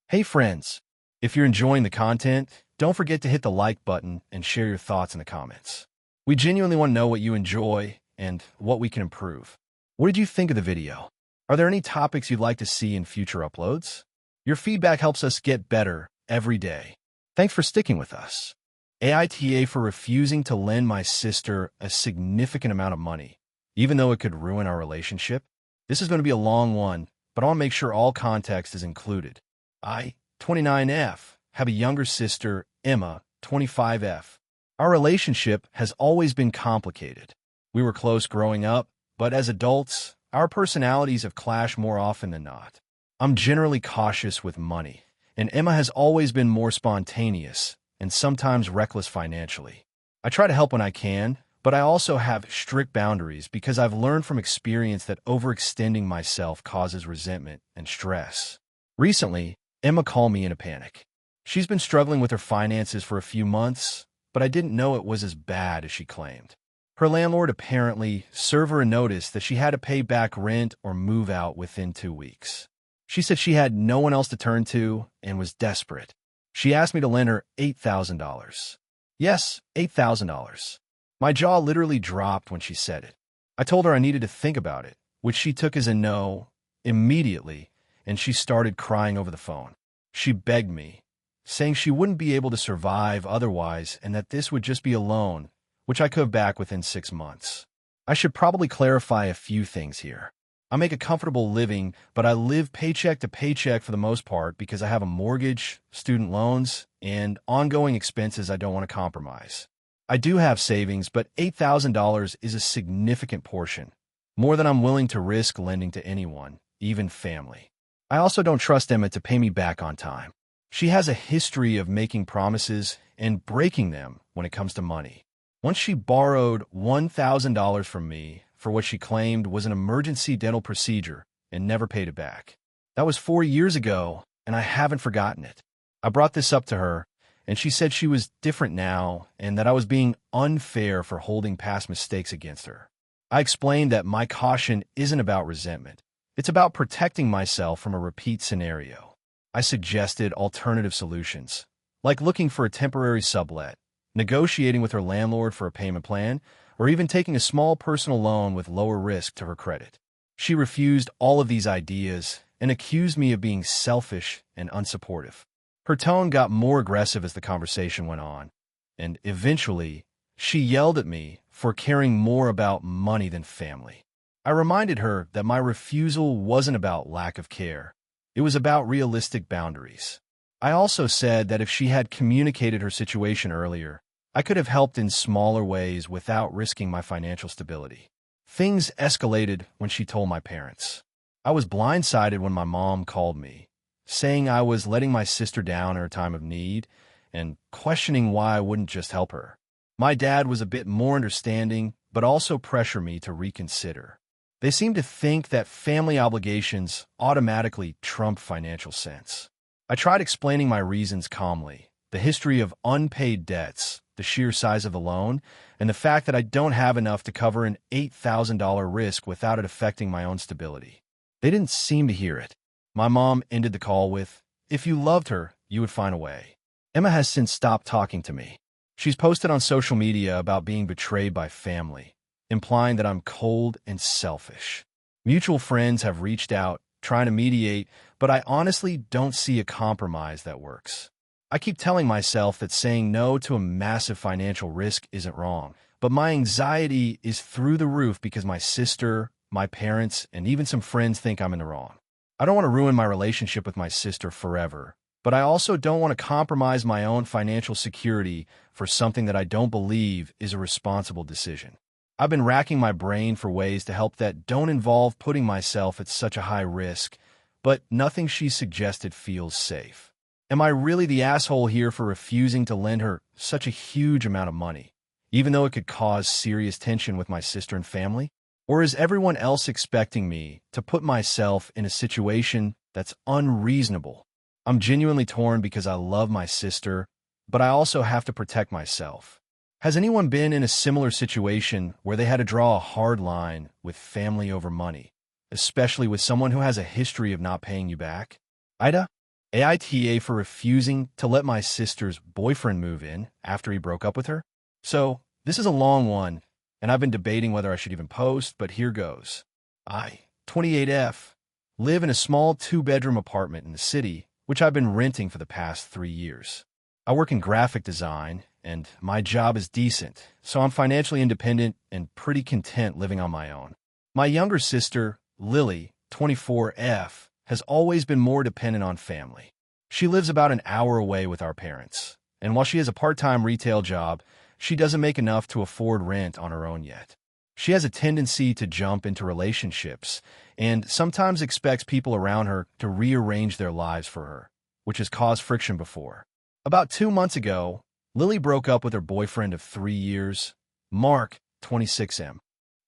Hey friends, if you're enjoying the content, don't forget to hit the like button and share your thoughts in the comments. We genuinely want to know what you enjoy and what we can improve. What did you think of the video? Are there any topics you'd like to see in future uploads? Your feedback helps us get better every day. Thanks for sticking with us. AITA for refusing to lend my sister a significant amount of money, even though it could ruin our relationship. This is going to be a long one, but I want to make sure all context is included. I, 29F, have a younger sister, Emma, 25F. Our relationship has always been complicated. We were close growing up, but as adults, our personalities have clashed more often than not. I'm generally cautious with money, and Emma has always been more spontaneous and sometimes reckless financially. I try to help when I can, but I also have strict boundaries because I've learned from experience that overextending myself causes resentment and stress. Recently, Emma called me in a panic. She's been struggling with her finances for a few months, but I didn't know it was as bad as she claimed. Her landlord apparently served her a notice that she had to pay back rent or move out within 2 weeks. She said she had no one else to turn to and was desperate. She asked me to lend her $8,000. Yes, $8,000. My jaw literally dropped when she said it. I told her I needed to think about it, which she took as a no immediately, and she started crying over the phone. She begged me, saying she wouldn't be able to survive otherwise and that this would just be a loan, which I could have back within 6 months. I should probably clarify a few things here. I make a comfortable living, but I live paycheck to paycheck for the most part because I have a mortgage, student loans, and ongoing expenses I don't want to compromise. I do have savings, but $8,000 is a significant portion, more than I'm willing to risk lending to anyone, even family. I also don't trust Emma to pay me back on time. She has a history of making promises and breaking them when it comes to money. Once she borrowed $1,000 from me for what she claimed was an emergency dental procedure and never paid it back. That was 4 years ago, and I haven't forgotten it. I brought this up to her, and she said she was different now and that I was being unfair for holding past mistakes against her. I explained that my caution isn't about resentment. It's about protecting myself from a repeat scenario. I suggested alternative solutions, like looking for a temporary sublet, negotiating with her landlord for a payment plan, or even taking a small personal loan with lower risk to her credit. She refused all of these ideas and accused me of being selfish and unsupportive. Her tone got more aggressive as the conversation went on, and eventually, she yelled at me for caring more about money than family. I reminded her that my refusal wasn't about lack of care. It was about realistic boundaries. I also said that if she had communicated her situation earlier, I could have helped in smaller ways without risking my financial stability. Things escalated when she told my parents. I was blindsided when my mom called me, saying I was letting my sister down in her time of need and questioning why I wouldn't just help her. My dad was a bit more understanding, but also pressured me to reconsider. They seemed to think that family obligations automatically trump financial sense. I tried explaining my reasons calmly, the history of unpaid debts, the sheer size of the loan, and the fact that I don't have enough to cover an $8,000 risk without it affecting my own stability. They didn't seem to hear it. My mom ended the call with, "If you loved her, you would find a way." Emma has since stopped talking to me. She's posted on social media about being betrayed by family, implying that I'm cold and selfish. Mutual friends have reached out, trying to mediate, but I honestly don't see a compromise that works. I keep telling myself that saying no to a massive financial risk isn't wrong, but my anxiety is through the roof because my sister, my parents, and even some friends think I'm in the wrong. I don't want to ruin my relationship with my sister forever, but I also don't want to compromise my own financial security for something that I don't believe is a responsible decision. I've been racking my brain for ways to help that don't involve putting myself at such a high risk, but nothing she suggested feels safe. Am I really the asshole here for refusing to lend her such a huge amount of money, even though it could cause serious tension with my sister and family? Or is everyone else expecting me to put myself in a situation that's unreasonable? I'm genuinely torn because I love my sister, but I also have to protect myself. Has anyone been in a similar situation where they had to draw a hard line with family over money, especially with someone who has a history of not paying you back? AITA for refusing to let my sister's boyfriend move in after he broke up with her? So, this is a long one, and I've been debating whether I should even post, but here goes. I, 28F, live in a small 2-bedroom apartment in the city, which I've been renting for the past 3 years. I work in graphic design, and my job is decent, so I'm financially independent and pretty content living on my own. My younger sister, Lily, 24F, has always been more dependent on family. She lives about an hour away with our parents, and while she has a part-time retail job, she doesn't make enough to afford rent on her own yet. She has a tendency to jump into relationships and sometimes expects people around her to rearrange their lives for her, which has caused friction before. About 2 months ago, Lily broke up with her boyfriend of 3 years, Mark, 26M.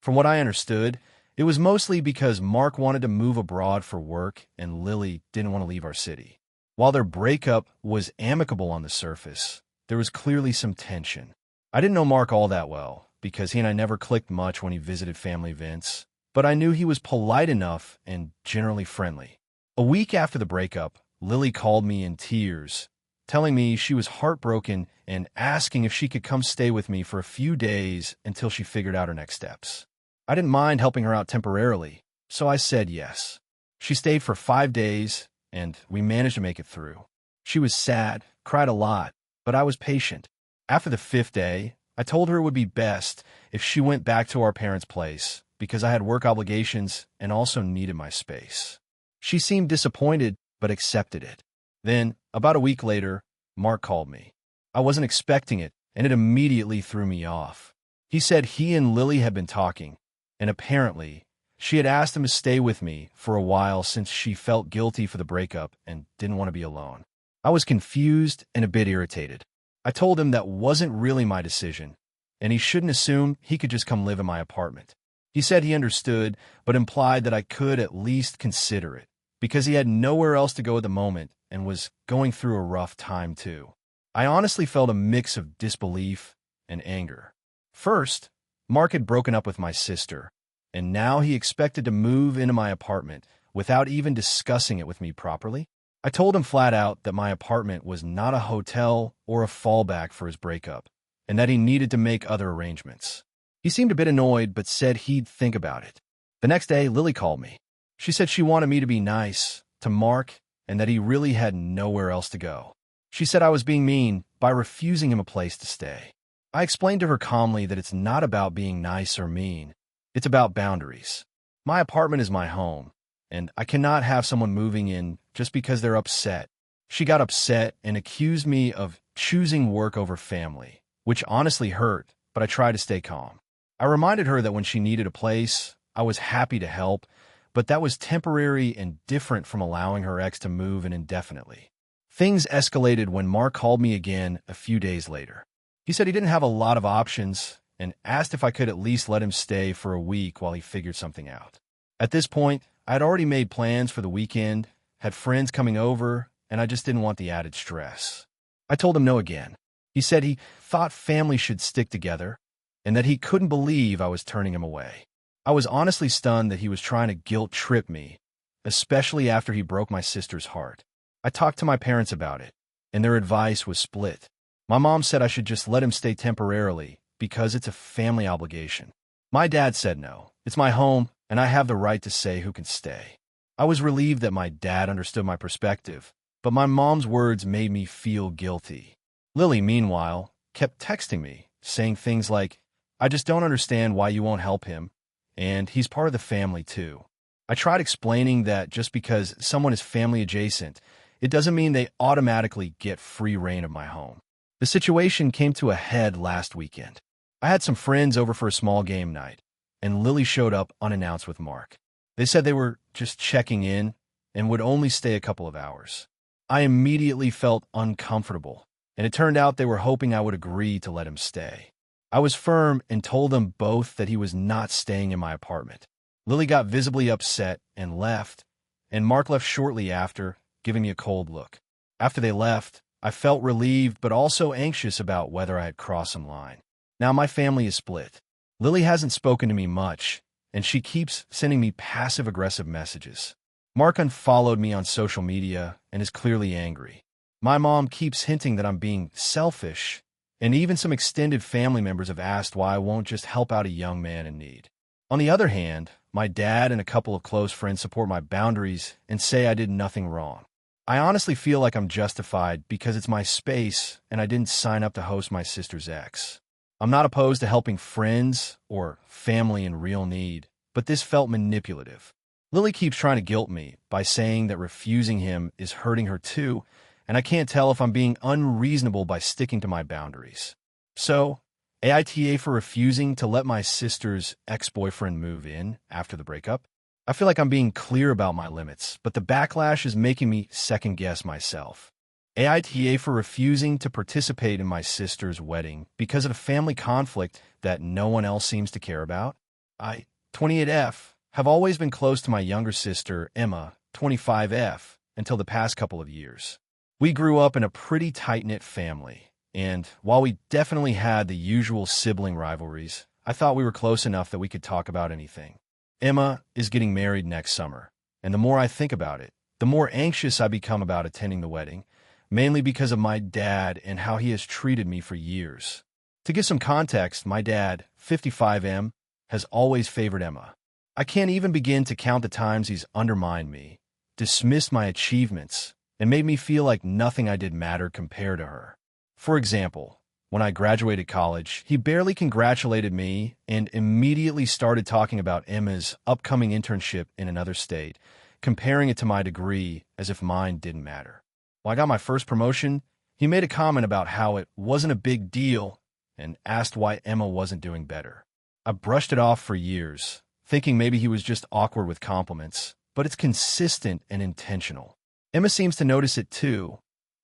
From what I understood, it was mostly because Mark wanted to move abroad for work and Lily didn't want to leave our city. While their breakup was amicable on the surface, there was clearly some tension. I didn't know Mark all that well because he and I never clicked much when he visited family events, but I knew he was polite enough and generally friendly. A week after the breakup, Lily called me in tears, telling me she was heartbroken and asking if she could come stay with me for a few days until she figured out her next steps. I didn't mind helping her out temporarily, so I said yes. She stayed for 5 days, and we managed to make it through. She was sad, cried a lot, but I was patient. After the 5th day, I told her it would be best if she went back to our parents' place because I had work obligations and also needed my space. She seemed disappointed, but accepted it. Then, about a week later, Mark called me. I wasn't expecting it, and it immediately threw me off. He said he and Lily had been talking, and apparently, she had asked him to stay with me for a while since she felt guilty for the breakup and didn't want to be alone. I was confused and a bit irritated. I told him that wasn't really my decision, and he shouldn't assume he could just come live in my apartment. He said he understood, but implied that I could at least consider it, because he had nowhere else to go at the moment and was going through a rough time too. I honestly felt a mix of disbelief and anger. First, Mark had broken up with my sister, and now he expected to move into my apartment without even discussing it with me properly. I told him flat out that my apartment was not a hotel or a fallback for his breakup, and that he needed to make other arrangements. He seemed a bit annoyed, but said he'd think about it. The next day, Lily called me. She said she wanted me to be nice to Mark and that he really had nowhere else to go. She said I was being mean by refusing him a place to stay. I explained to her calmly that it's not about being nice or mean. It's about boundaries. My apartment is my home, and I cannot have someone moving in just because they're upset. She got upset and accused me of choosing work over family, which honestly hurt, but I tried to stay calm. I reminded her that when she needed a place, I was happy to help, but that was temporary and different from allowing her ex to move in indefinitely. Things escalated when Mark called me again a few days later. He said he didn't have a lot of options and asked if I could at least let him stay for a week while he figured something out. At this point, I had already made plans for the weekend, had friends coming over, and I just didn't want the added stress. I told him no again. He said he thought family should stick together and that he couldn't believe I was turning him away. I was honestly stunned that he was trying to guilt-trip me, especially after he broke my sister's heart. I talked to my parents about it, and their advice was split. My mom said I should just let him stay temporarily because it's a family obligation. My dad said no. It's my home, and I have the right to say who can stay. I was relieved that my dad understood my perspective, but my mom's words made me feel guilty. Lily, meanwhile, kept texting me, saying things like, "I just don't understand why you won't help him, and he's part of the family too." I tried explaining that just because someone is family adjacent, it doesn't mean they automatically get free reign of my home. The situation came to a head last weekend. I had some friends over for a small game night, and Lily showed up unannounced with Mark. They said they were just checking in and would only stay a couple of hours. I immediately felt uncomfortable, and it turned out they were hoping I would agree to let him stay. I was firm and told them both that he was not staying in my apartment. Lily got visibly upset and left, and Mark left shortly after, giving me a cold look. After they left, I felt relieved but also anxious about whether I had crossed some line. Now my family is split. Lily hasn't spoken to me much, and she keeps sending me passive-aggressive messages. Mark unfollowed me on social media and is clearly angry. My mom keeps hinting that I'm being selfish, and even some extended family members have asked why I won't just help out a young man in need. On the other hand, my dad and a couple of close friends support my boundaries and say I did nothing wrong. I honestly feel like I'm justified because it's my space and I didn't sign up to host my sister's ex. I'm not opposed to helping friends or family in real need, but this felt manipulative. Lily keeps trying to guilt me by saying that refusing him is hurting her too, and I can't tell if I'm being unreasonable by sticking to my boundaries. So, AITA for refusing to let my sister's ex-boyfriend move in after the breakup? I feel like I'm being clear about my limits, but the backlash is making me second-guess myself. AITA for refusing to participate in my sister's wedding because of a family conflict that no one else seems to care about? I, 28F, have always been close to my younger sister, Emma, 25F, until the past couple of years. We grew up in a pretty tight-knit family, and while we definitely had the usual sibling rivalries, I thought we were close enough that we could talk about anything. Emma is getting married next summer, and the more I think about it, the more anxious I become about attending the wedding, mainly because of my dad and how he has treated me for years. To give some context, my dad, 55M, has always favored Emma. I can't even begin to count the times he's undermined me, dismissed my achievements, and made me feel like nothing I did mattered compared to her. For example, when I graduated college, he barely congratulated me and immediately started talking about Emma's upcoming internship in another state, comparing it to my degree as if mine didn't matter. When I got my first promotion, he made a comment about how it wasn't a big deal and asked why Emma wasn't doing better. I brushed it off for years, thinking maybe he was just awkward with compliments, but it's consistent and intentional. Emma seems to notice it too,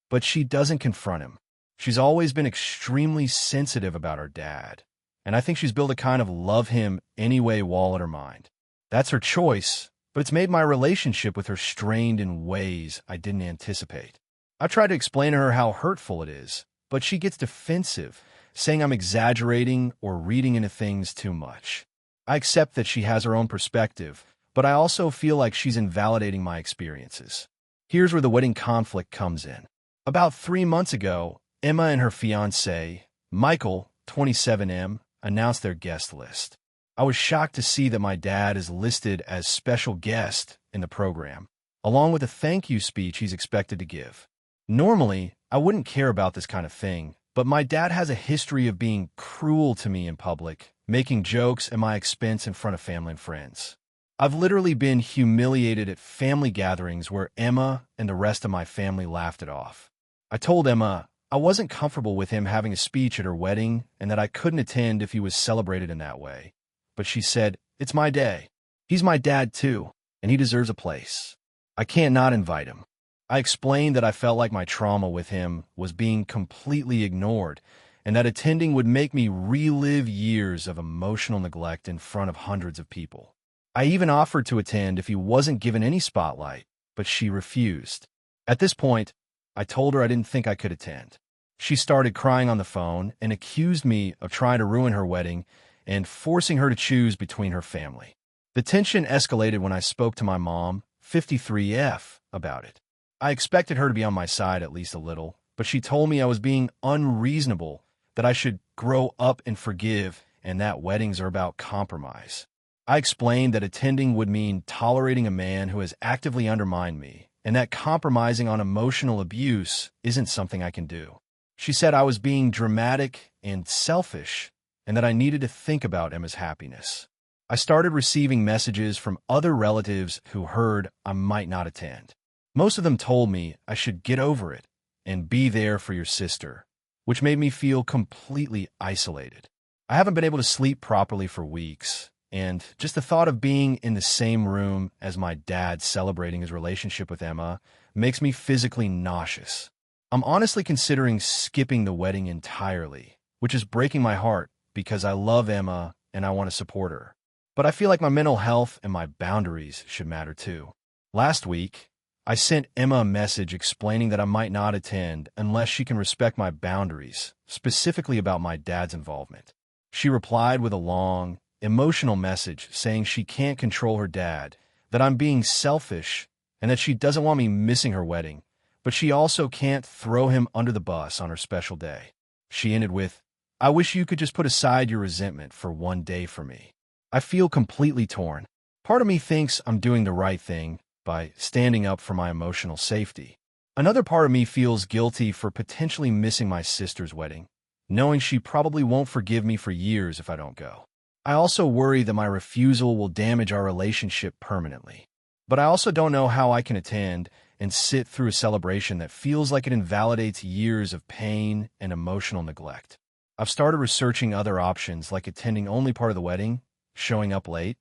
but she doesn't confront him. She's always been extremely sensitive about her dad, and I think she's built a kind of love him anyway wall in her mind. That's her choice, but it's made my relationship with her strained in ways I didn't anticipate. I try to explain to her how hurtful it is, but she gets defensive, saying I'm exaggerating or reading into things too much. I accept that she has her own perspective, but I also feel like she's invalidating my experiences. Here's where the wedding conflict comes in. About 3 months ago, Emma and her fiancé, Michael, 27M, announced their guest list. I was shocked to see that my dad is listed as special guest in the program, along with a thank you speech he's expected to give. Normally, I wouldn't care about this kind of thing, but my dad has a history of being cruel to me in public, making jokes at my expense in front of family and friends. I've literally been humiliated at family gatherings where Emma and the rest of my family laughed it off. I told Emma I wasn't comfortable with him having a speech at her wedding and that I couldn't attend if he was celebrated in that way. But she said, "It's my day. He's my dad too, and he deserves a place. I can't not invite him." I explained that I felt like my trauma with him was being completely ignored and that attending would make me relive years of emotional neglect in front of hundreds of people. I even offered to attend if he wasn't given any spotlight, but she refused. At this point, I told her I didn't think I could attend. She started crying on the phone and accused me of trying to ruin her wedding and forcing her to choose between her family. The tension escalated when I spoke to my mom, 53F, about it. I expected her to be on my side at least a little, but she told me I was being unreasonable, that I should grow up and forgive, and that weddings are about compromise. I explained that attending would mean tolerating a man who has actively undermined me, and that compromising on emotional abuse isn't something I can do. She said I was being dramatic and selfish, and that I needed to think about Emma's happiness. I started receiving messages from other relatives who heard I might not attend. Most of them told me I should get over it and be there for your sister, which made me feel completely isolated. I haven't been able to sleep properly for weeks, and just the thought of being in the same room as my dad celebrating his relationship with Emma makes me physically nauseous. I'm honestly considering skipping the wedding entirely, which is breaking my heart because I love Emma and I want to support her. But I feel like my mental health and my boundaries should matter too. Last week, I sent Emma a message explaining that I might not attend unless she can respect my boundaries, specifically about my dad's involvement. She replied with a long, emotional message saying she can't control her dad, that I'm being selfish, and that she doesn't want me missing her wedding, but she also can't throw him under the bus on her special day. She ended with, "I wish you could just put aside your resentment for one day for me." I feel completely torn. Part of me thinks I'm doing the right thing by standing up for my emotional safety. Another part of me feels guilty for potentially missing my sister's wedding, knowing she probably won't forgive me for years if I don't go. I also worry that my refusal will damage our relationship permanently. But I also don't know how I can attend and sit through a celebration that feels like it invalidates years of pain and emotional neglect. I've started researching other options like attending only part of the wedding, showing up late,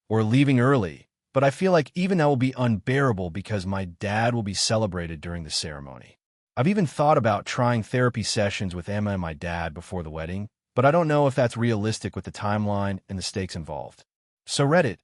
or leaving early, but I feel like even that will be unbearable because my dad will be celebrated during the ceremony. I've even thought about trying therapy sessions with Emma and my dad before the wedding, but I don't know if that's realistic with the timeline and the stakes involved. So Reddit,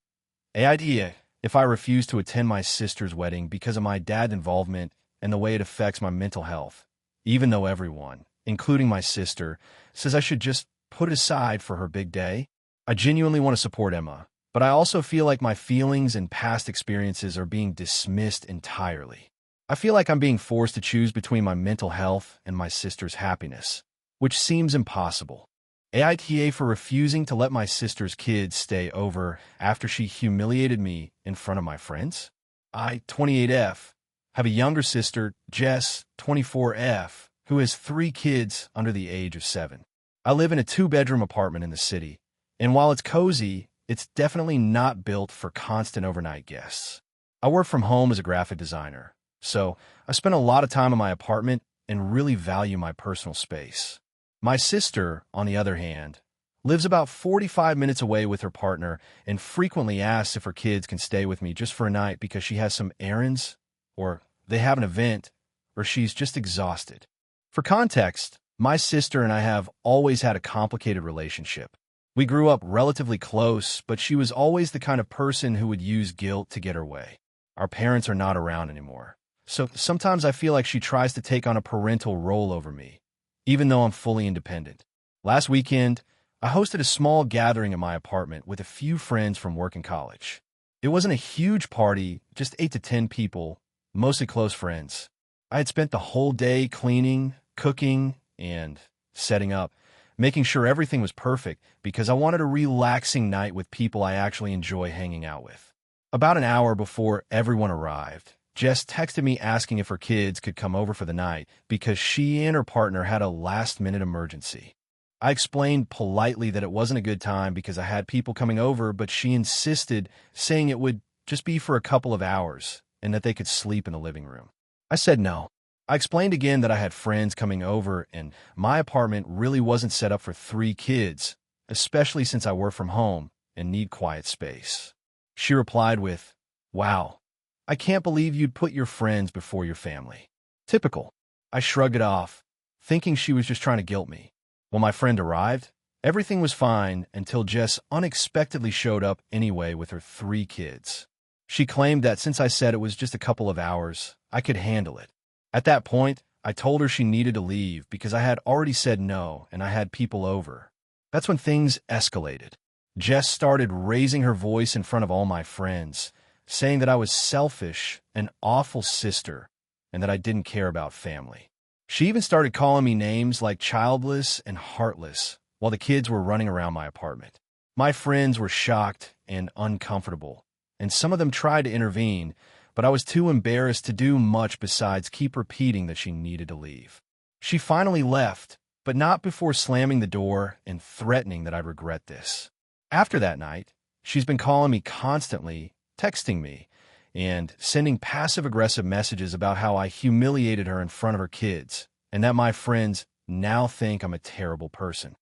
AITA, if I refuse to attend my sister's wedding because of my dad's involvement and the way it affects my mental health, even though everyone, including my sister, says I should just put it aside for her big day. I genuinely want to support Emma, but I also feel like my feelings and past experiences are being dismissed entirely. I feel like I'm being forced to choose between my mental health and my sister's happiness, which seems impossible. AITA for refusing to let my sister's kids stay over after she humiliated me in front of my friends. I, 28F, have a younger sister, Jess, 24F, who has 3 kids under the age of 7. I live in a 2-bedroom apartment in the city, and while it's cozy, it's definitely not built for constant overnight guests. I work from home as a graphic designer, so I spend a lot of time in my apartment and really value my personal space. My sister, on the other hand, lives about 45 minutes away with her partner and frequently asks if her kids can stay with me just for a night because she has some errands, or they have an event, or she's just exhausted. For context, my sister and I have always had a complicated relationship. We grew up relatively close, but she was always the kind of person who would use guilt to get her way. Our parents are not around anymore, so sometimes I feel like she tries to take on a parental role over me, even though I'm fully independent. Last weekend, I hosted a small gathering in my apartment with a few friends from work and college. It wasn't a huge party, just 8 to 10 people, mostly close friends. I had spent the whole day cleaning, cooking, and setting up, making sure everything was perfect because I wanted a relaxing night with people I actually enjoy hanging out with. About an hour before everyone arrived, Jess texted me asking if her kids could come over for the night because she and her partner had a last-minute emergency. I explained politely that it wasn't a good time because I had people coming over, but she insisted, saying it would just be for a couple of hours and that they could sleep in the living room. I said no. I explained again that I had friends coming over and my apartment really wasn't set up for 3 kids, especially since I work from home and need quiet space. She replied with, "Wow, I can't believe you'd put your friends before your family." Typical. I shrugged it off, thinking she was just trying to guilt me. When my friend arrived, everything was fine until Jess unexpectedly showed up anyway with her 3 kids. She claimed that since I said it was just a couple of hours, I could handle it. At that point, I told her she needed to leave because I had already said no and I had people over. That's when things escalated. Jess started raising her voice in front of all my friends, saying that I was selfish, an awful sister, and that I didn't care about family. She even started calling me names like childless and heartless while the kids were running around my apartment. My friends were shocked and uncomfortable, and some of them tried to intervene, but I was too embarrassed to do much besides keep repeating that she needed to leave. She finally left, but not before slamming the door and threatening that I'd regret this. After that night, she's been calling me constantly, texting me, and sending passive-aggressive messages about how I humiliated her in front of her kids, and that my friends now think I'm a terrible person.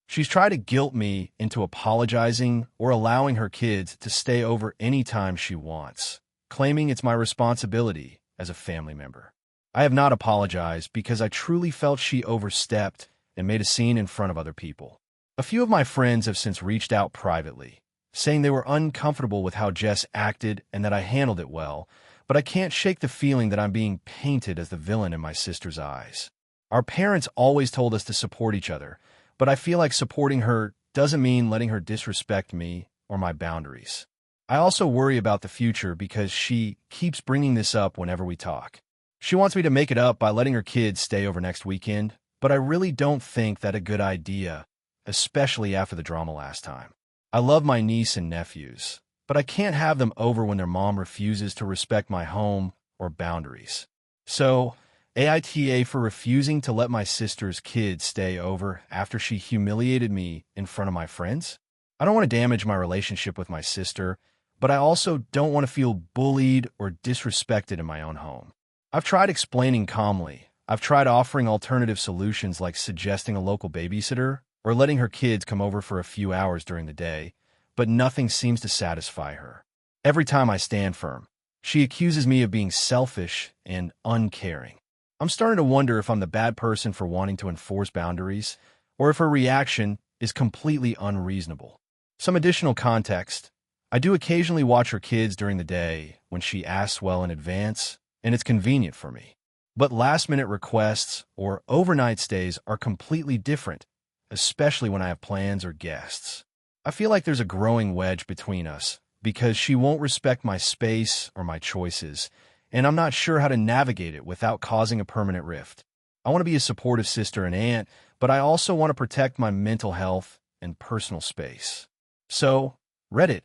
She's tried to guilt me into apologizing or allowing her kids to stay over any time she wants, claiming it's my responsibility as a family member. I have not apologized because I truly felt she overstepped and made a scene in front of other people. A few of my friends have since reached out privately, saying they were uncomfortable with how Jess acted and that I handled it well, but I can't shake the feeling that I'm being painted as the villain in my sister's eyes. Our parents always told us to support each other, but I feel like supporting her doesn't mean letting her disrespect me or my boundaries. I also worry about the future because she keeps bringing this up whenever we talk. She wants me to make it up by letting her kids stay over next weekend, but I really don't think that's a good idea, especially after the drama last time. I love my niece and nephews, but I can't have them over when their mom refuses to respect my home or boundaries. So, AITA for refusing to let my sister's kids stay over after she humiliated me in front of my friends? I don't want to damage my relationship with my sister, but I also don't want to feel bullied or disrespected in my own home. I've tried explaining calmly. I've tried offering alternative solutions like suggesting a local babysitter or letting her kids come over for a few hours during the day, but nothing seems to satisfy her. Every time I stand firm, she accuses me of being selfish and uncaring. I'm starting to wonder if I'm the bad person for wanting to enforce boundaries, or if her reaction is completely unreasonable. Some additional context. I do occasionally watch her kids during the day when she asks well in advance, and it's convenient for me. But last-minute requests or overnight stays are completely different, especially when I have plans or guests. I feel like there's a growing wedge between us because she won't respect my space or my choices, and I'm not sure how to navigate it without causing a permanent rift. I want to be a supportive sister and aunt, but I also want to protect my mental health and personal space. So, Reddit,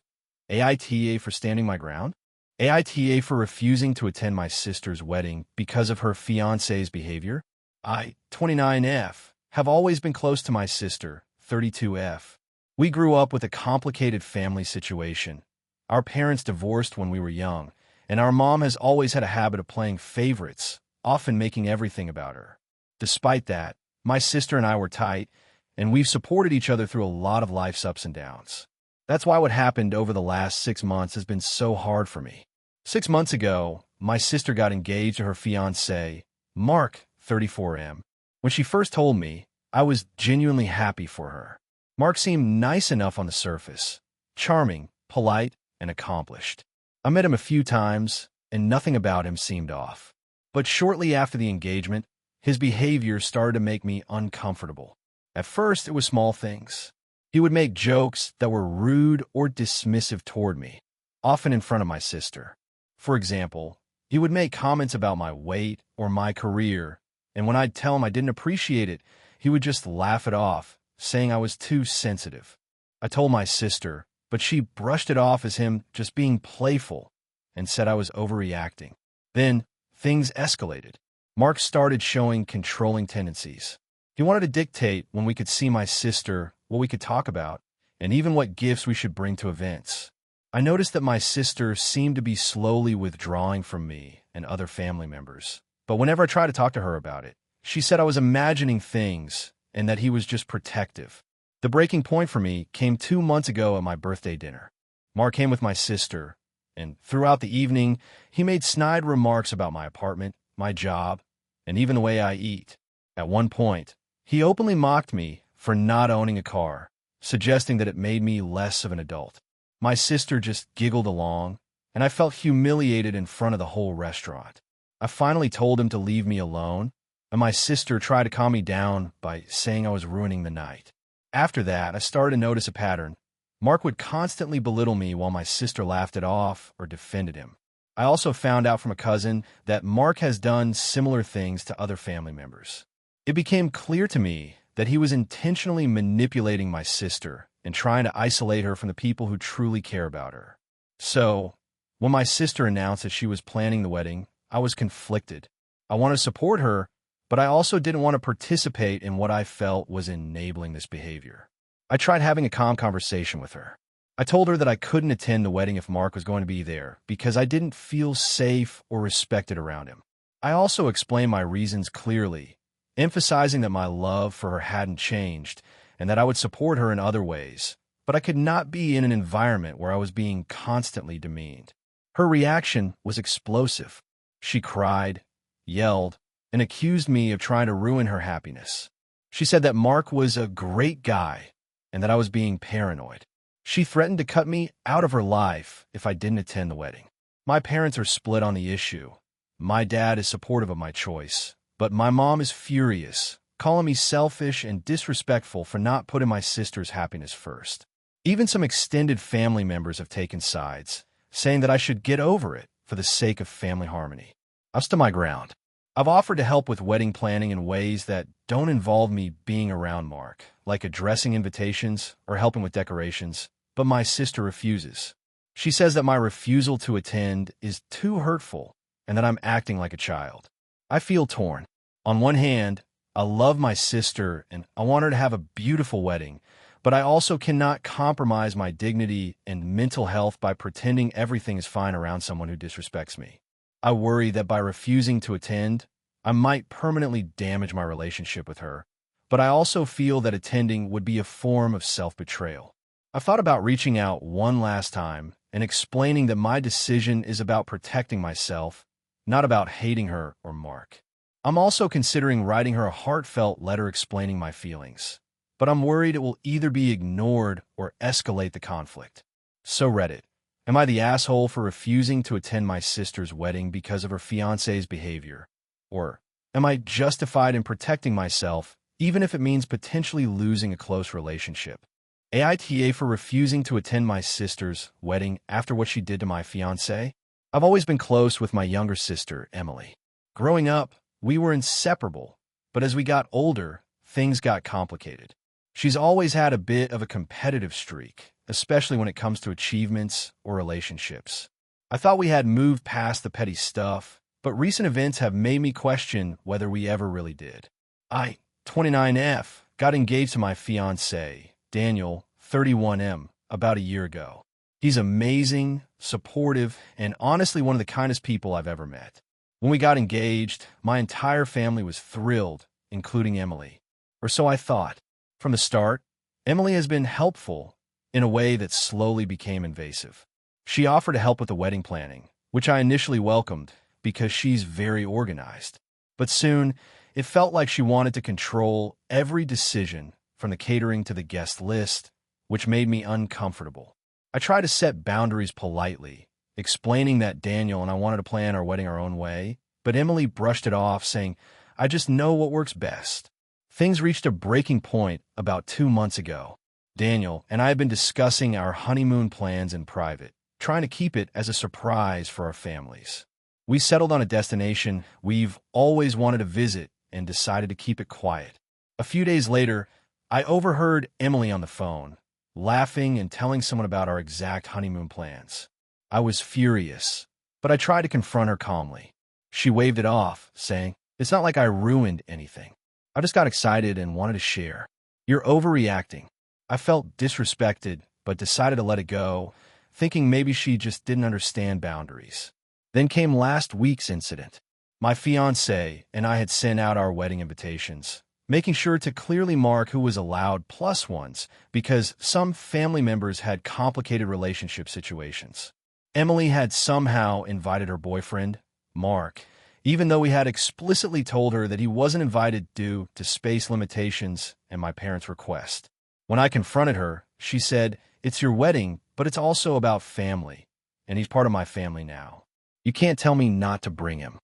AITA for standing my ground? AITA for refusing to attend my sister's wedding because of her fiancé's behavior? I, 29F, have always been close to my sister, 32F. We grew up with a complicated family situation. Our parents divorced when we were young, and our mom has always had a habit of playing favorites, often making everything about her. Despite that, my sister and I were tight, and we've supported each other through a lot of life's ups and downs. That's why what happened over the last 6 months has been so hard for me. 6 months ago, my sister got engaged to her fiancé, Mark, 34M. When she first told me, I was genuinely happy for her. Mark seemed nice enough on the surface, charming, polite, and accomplished. I met him a few times, and nothing about him seemed off. But shortly after the engagement, his behavior started to make me uncomfortable. At first, it was small things. He would make jokes that were rude or dismissive toward me, often in front of my sister. For example, he would make comments about my weight or my career, and when I'd tell him I didn't appreciate it, he would just laugh it off, saying I was too sensitive. I told my sister, but she brushed it off as him just being playful and said I was overreacting. Then, things escalated. Mark started showing controlling tendencies. He wanted to dictate when we could see my sister, what we could talk about, and even what gifts we should bring to events. I noticed that my sister seemed to be slowly withdrawing from me and other family members. But whenever I tried to talk to her about it, she said I was imagining things and that he was just protective. The breaking point for me came 2 months ago at my birthday dinner. Mark came with my sister, and throughout the evening, he made snide remarks about my apartment, my job, and even the way I eat. At one point, he openly mocked me for not owning a car, suggesting that it made me less of an adult. My sister just giggled along, and I felt humiliated in front of the whole restaurant. I finally told him to leave me alone. and my sister tried to calm me down by saying I was ruining the night. After that, I started to notice a pattern. Mark would constantly belittle me while my sister laughed it off or defended him. I also found out from a cousin that Mark has done similar things to other family members. It became clear to me that he was intentionally manipulating my sister and trying to isolate her from the people who truly care about her. So, when my sister announced that she was planning the wedding, I was conflicted. I wanted to support her, but I also didn't want to participate in what I felt was enabling this behavior. I tried having a calm conversation with her. I told her that I couldn't attend the wedding if Mark was going to be there because I didn't feel safe or respected around him. I also explained my reasons clearly, emphasizing that my love for her hadn't changed and that I would support her in other ways, but I could not be in an environment where I was being constantly demeaned. Her reaction was explosive. She cried, yelled, and accused me of trying to ruin her happiness. She said that Mark was a great guy and that I was being paranoid. She threatened to cut me out of her life if I didn't attend the wedding. My parents are split on the issue. My dad is supportive of my choice, but my mom is furious, calling me selfish and disrespectful for not putting my sister's happiness first. Even some extended family members have taken sides, saying that I should get over it for the sake of family harmony. I've stood my ground. I've offered to help with wedding planning in ways that don't involve me being around Mark, like addressing invitations or helping with decorations, but my sister refuses. She says that my refusal to attend is too hurtful and that I'm acting like a child. I feel torn. On one hand, I love my sister and I want her to have a beautiful wedding, but I also cannot compromise my dignity and mental health by pretending everything is fine around someone who disrespects me. I worry that by refusing to attend, I might permanently damage my relationship with her, but I also feel that attending would be a form of self-betrayal. I've thought about reaching out one last time and explaining that my decision is about protecting myself, not about hating her or Mark. I'm also considering writing her a heartfelt letter explaining my feelings, but I'm worried it will either be ignored or escalate the conflict. So Reddit, am I the asshole for refusing to attend my sister's wedding because of her fiancé's behavior? Or am I justified in protecting myself, even if it means potentially losing a close relationship? AITA for refusing to attend my sister's wedding after what she did to my fiancé? I've always been close with my younger sister, Emily. Growing up, we were inseparable, but as we got older, things got complicated. She's always had a bit of a competitive streak, especially when it comes to achievements or relationships. I thought we had moved past the petty stuff, but recent events have made me question whether we ever really did. I, 29F, got engaged to my fiancé, Daniel, 31M, about a year ago. He's amazing, supportive, and honestly one of the kindest people I've ever met. When we got engaged, my entire family was thrilled, including Emily. Or so I thought. From the start, Emily has been helpful in a way that slowly became invasive. She offered to help with the wedding planning, which I initially welcomed because she's very organized. But soon, it felt like she wanted to control every decision from the catering to the guest list, which made me uncomfortable. I tried to set boundaries politely, explaining that Daniel and I wanted to plan our wedding our own way, but Emily brushed it off, saying, "I just know what works best." Things reached a breaking point about 2 months ago. Daniel and I had been discussing our honeymoon plans in private, trying to keep it as a surprise for our families. We settled on a destination we've always wanted to visit and decided to keep it quiet. A few days later, I overheard Emily on the phone, laughing and telling someone about our exact honeymoon plans. I was furious, but I tried to confront her calmly. She waved it off, saying, "It's not like I ruined anything. I just got excited and wanted to share." "You're overreacting." I felt disrespected, but decided to let it go, thinking maybe she just didn't understand boundaries. Then came last week's incident. My fiancé and I had sent out our wedding invitations, making sure to clearly mark who was allowed plus ones because some family members had complicated relationship situations. Emily had somehow invited her boyfriend, Mark, even though we had explicitly told her that he wasn't invited due to space limitations and my parents' request. When I confronted her, she said, "It's your wedding, but it's also about family, and he's part of my family now. You can't tell me not to bring him."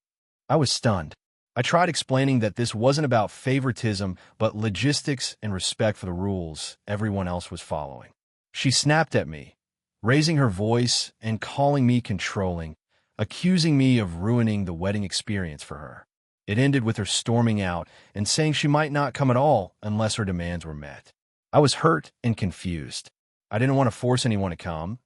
I was stunned. I tried explaining that this wasn't about favoritism, but logistics and respect for the rules everyone else was following. She snapped at me, raising her voice and calling me controlling, accusing me of ruining the wedding experience for her. It ended with her storming out and saying she might not come at all unless her demands were met. I was hurt and confused. I didn't want to force anyone to come,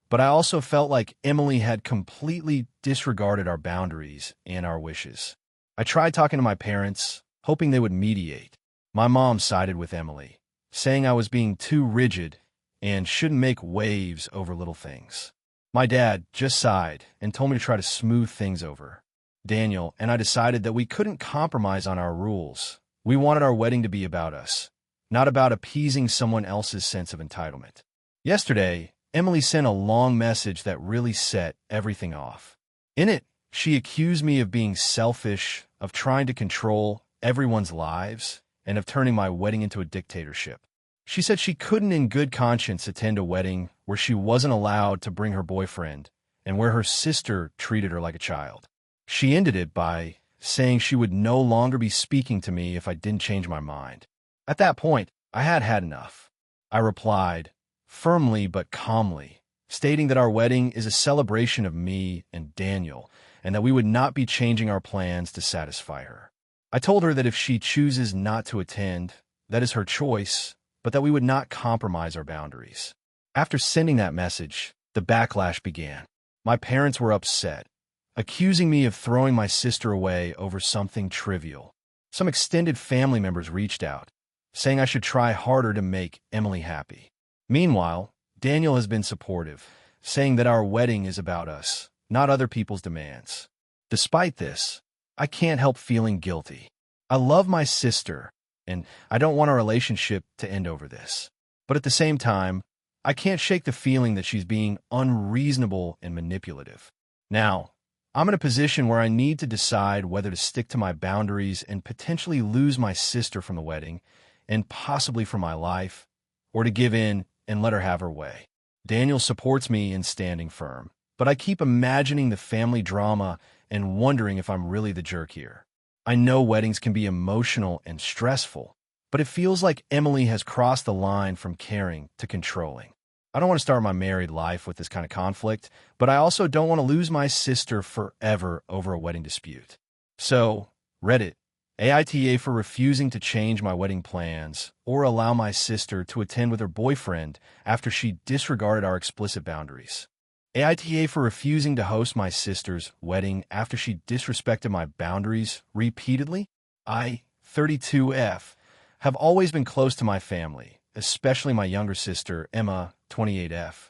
but I also felt like Emily had completely disregarded our boundaries and our wishes. I tried talking to my parents, hoping they would mediate. My mom sided with Emily, saying I was being too rigid and shouldn't make waves over little things. My dad just sighed and told me to try to smooth things over. Daniel and I decided that we couldn't compromise on our rules. We wanted our wedding to be about us, not about appeasing someone else's sense of entitlement. Yesterday, Emily sent a long message that really set everything off. In it, she accused me of being selfish, of trying to control everyone's lives, and of turning my wedding into a dictatorship. She said she couldn't in good conscience attend a wedding where she wasn't allowed to bring her boyfriend and where her sister treated her like a child. She ended it by saying she would no longer be speaking to me if I didn't change my mind. At that point, I had had enough. I replied, firmly but calmly, stating that our wedding is a celebration of me and Daniel, and that we would not be changing our plans to satisfy her. I told her that if she chooses not to attend, that is her choice, but that we would not compromise our boundaries. After sending that message, the backlash began. My parents were upset, accusing me of throwing my sister away over something trivial. Some extended family members reached out, saying I should try harder to make Emily happy. Meanwhile, Daniel has been supportive, saying that our wedding is about us, not other people's demands. Despite this, I can't help feeling guilty. I love my sister, and I don't want our relationship to end over this. But at the same time, I can't shake the feeling that she's being unreasonable and manipulative. Now, I'm in a position where I need to decide whether to stick to my boundaries and potentially lose my sister from the wedding, and possibly from my life, or to give in and let her have her way. Daniel supports me in standing firm, but I keep imagining the family drama and wondering if I'm really the jerk here. I know weddings can be emotional and stressful, but it feels like Emily has crossed the line from caring to controlling. I don't want to start my married life with this kind of conflict, but I also don't want to lose my sister forever over a wedding dispute. So, Reddit, AITA for refusing to change my wedding plans or allow my sister to attend with her boyfriend after she disregarded our explicit boundaries. AITA for refusing to host my sister's wedding after she disrespected my boundaries repeatedly. I, 32F, have always been close to my family, especially my younger sister, Emma, 28F.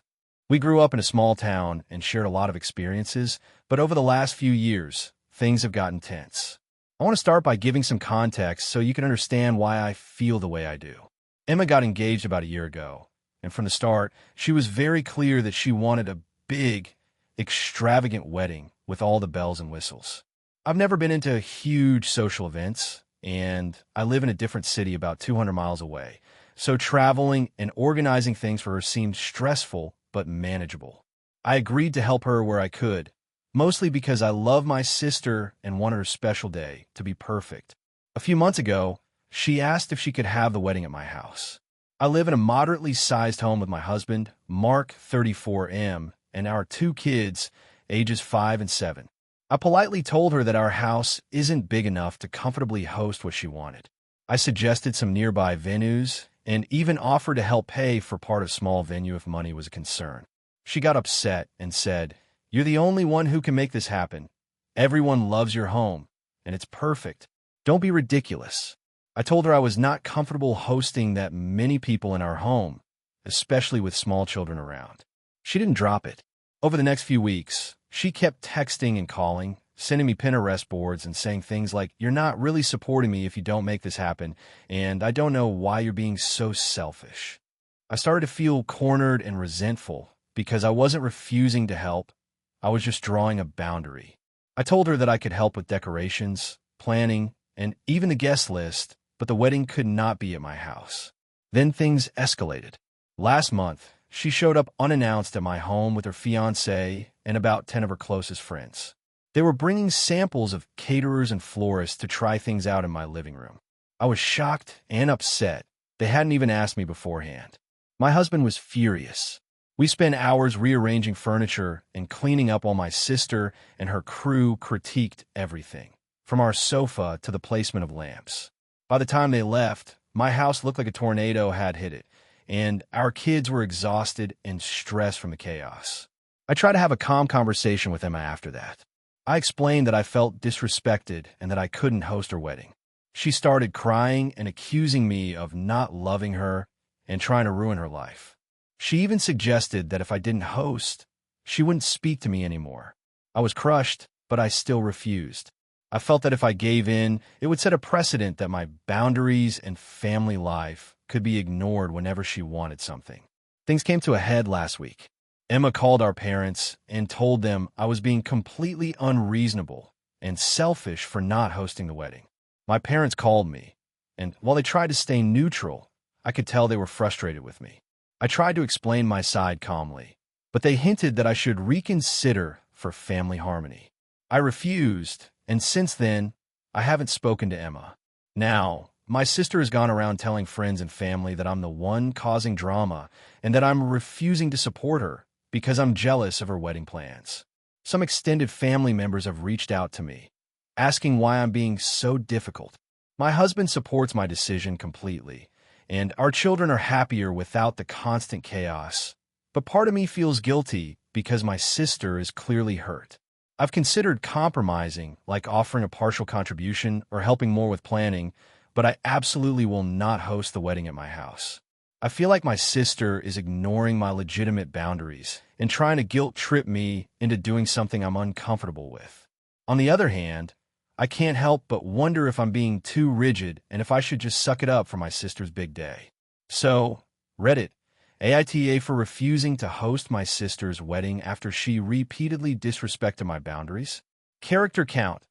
We grew up in a small town and shared a lot of experiences, but over the last few years, things have gotten tense. I want to start by giving some context so you can understand why I feel the way I do. Emma got engaged about a year ago, and from the start, she was very clear that she wanted a big, extravagant wedding with all the bells and whistles. I've never been into huge social events, and I live in a different city about 200 miles away, so traveling and organizing things for her seemed stressful but manageable. I agreed to help her where I could, mostly because I love my sister and wanted her special day to be perfect. A few months ago, she asked if she could have the wedding at my house. I live in a moderately sized home with my husband, Mark, 34M, and our 2 kids, ages 5 and 7. I politely told her that our house isn't big enough to comfortably host what she wanted. I suggested some nearby venues and even offered to help pay for part of small venue if money was a concern. She got upset and said, "You're the only one who can make this happen. Everyone loves your home, and it's perfect. Don't be ridiculous." I told her I was not comfortable hosting that many people in our home, especially with small children around. She didn't drop it. Over the next few weeks, she kept texting and calling, sending me Pinterest boards and saying things like, "You're not really supporting me if you don't make this happen, and I don't know why you're being so selfish." I started to feel cornered and resentful because I wasn't refusing to help. I was just drawing a boundary. I told her that I could help with decorations, planning, and even the guest list, but the wedding could not be at my house. Then things escalated. Last month, she showed up unannounced at my home with her fiancé and about 10 of her closest friends. They were bringing samples of caterers and florists to try things out in my living room. I was shocked and upset. They hadn't even asked me beforehand. My husband was furious. We spent hours rearranging furniture and cleaning up while my sister and her crew critiqued everything, from our sofa to the placement of lamps. By the time they left, my house looked like a tornado had hit it, and our kids were exhausted and stressed from the chaos. I tried to have a calm conversation with Emma after that. I explained that I felt disrespected and that I couldn't host her wedding. She started crying and accusing me of not loving her and trying to ruin her life. She even suggested that if I didn't host, she wouldn't speak to me anymore. I was crushed, but I still refused. I felt that if I gave in, it would set a precedent that my boundaries and family life could be ignored whenever she wanted something. Things came to a head last week. Emma called our parents and told them I was being completely unreasonable and selfish for not hosting the wedding. My parents called me, and while they tried to stay neutral, I could tell they were frustrated with me. I tried to explain my side calmly, but they hinted that I should reconsider for family harmony. I refused, and since then, I haven't spoken to Emma. Now, my sister has gone around telling friends and family that I'm the one causing drama and that I'm refusing to support her because I'm jealous of her wedding plans. Some extended family members have reached out to me, asking why I'm being so difficult. My husband supports my decision completely, and our children are happier without the constant chaos. But part of me feels guilty because my sister is clearly hurt. I've considered compromising, like offering a partial contribution or helping more with planning, but I absolutely will not host the wedding at my house. I feel like my sister is ignoring my legitimate boundaries and trying to guilt-trip me into doing something I'm uncomfortable with. On the other hand, I can't help but wonder if I'm being too rigid and if I should just suck it up for my sister's big day. So, Reddit, AITA for refusing to host my sister's wedding after she repeatedly disrespected my boundaries. Character count,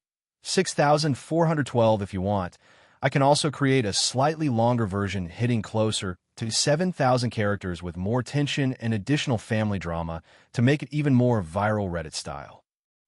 6,412 if you want. I can also create a slightly longer version hitting closer to 7,000 characters with more tension and additional family drama to make it even more viral Reddit style.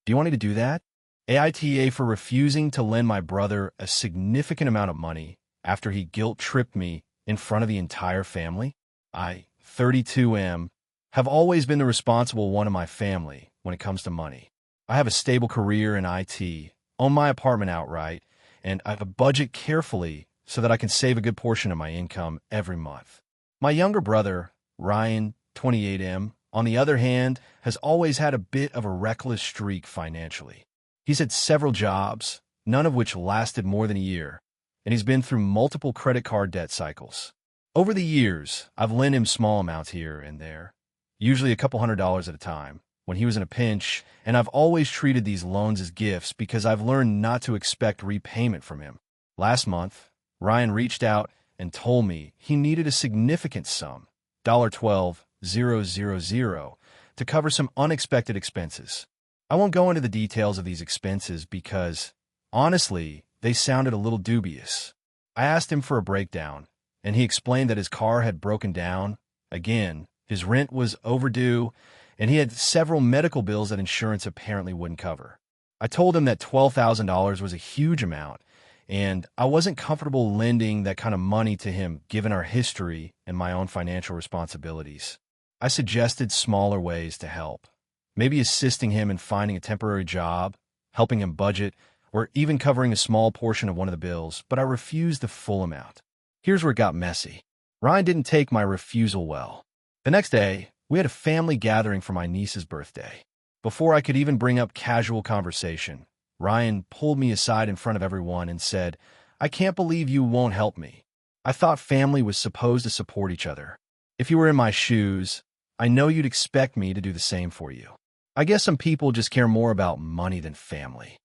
Do you want me to do that? AITA for refusing to lend my brother a significant amount of money after he guilt-tripped me in front of the entire family. I, 32M, have always been the responsible one in my family when it comes to money. I have a stable career in IT, own my apartment outright, and I have a budget carefully so that I can save a good portion of my income every month. My younger brother, Ryan, 28M, on the other hand, has always had a bit of a reckless streak financially. He's had several jobs, none of which lasted more than a year, and he's been through multiple credit card debt cycles. Over the years, I've lent him small amounts here and there, usually a couple $100s at a time, when he was in a pinch, and I've always treated these loans as gifts because I've learned not to expect repayment from him. Last month, Ryan reached out and told me he needed a significant sum, $12,000, to cover some unexpected expenses. I won't go into the details of these expenses because, honestly, they sounded a little dubious. I asked him for a breakdown, and he explained that his car had broken down. Again, his rent was overdue, and he had several medical bills that insurance apparently wouldn't cover. I told him that $12,000 was a huge amount, and I wasn't comfortable lending that kind of money to him given our history and my own financial responsibilities. I suggested smaller ways to help, maybe assisting him in finding a temporary job, helping him budget, or even covering a small portion of one of the bills, but I refused the full amount. Here's where it got messy. Ryan didn't take my refusal well. The next day, we had a family gathering for my niece's birthday. Before I could even bring up casual conversation, Ryan pulled me aside in front of everyone and said, "I can't believe you won't help me. I thought family was supposed to support each other. If you were in my shoes, I know you'd expect me to do the same for you." I guess some people just care more about money than family.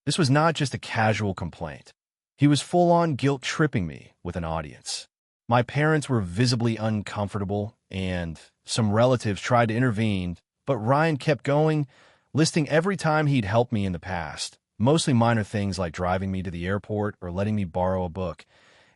This was not just a casual complaint. He was full-on guilt-tripping me with an audience. My parents were visibly uncomfortable, and some relatives tried to intervene, but Ryan kept going, listing every time he'd helped me in the past, mostly minor things like driving me to the airport or letting me borrow a book,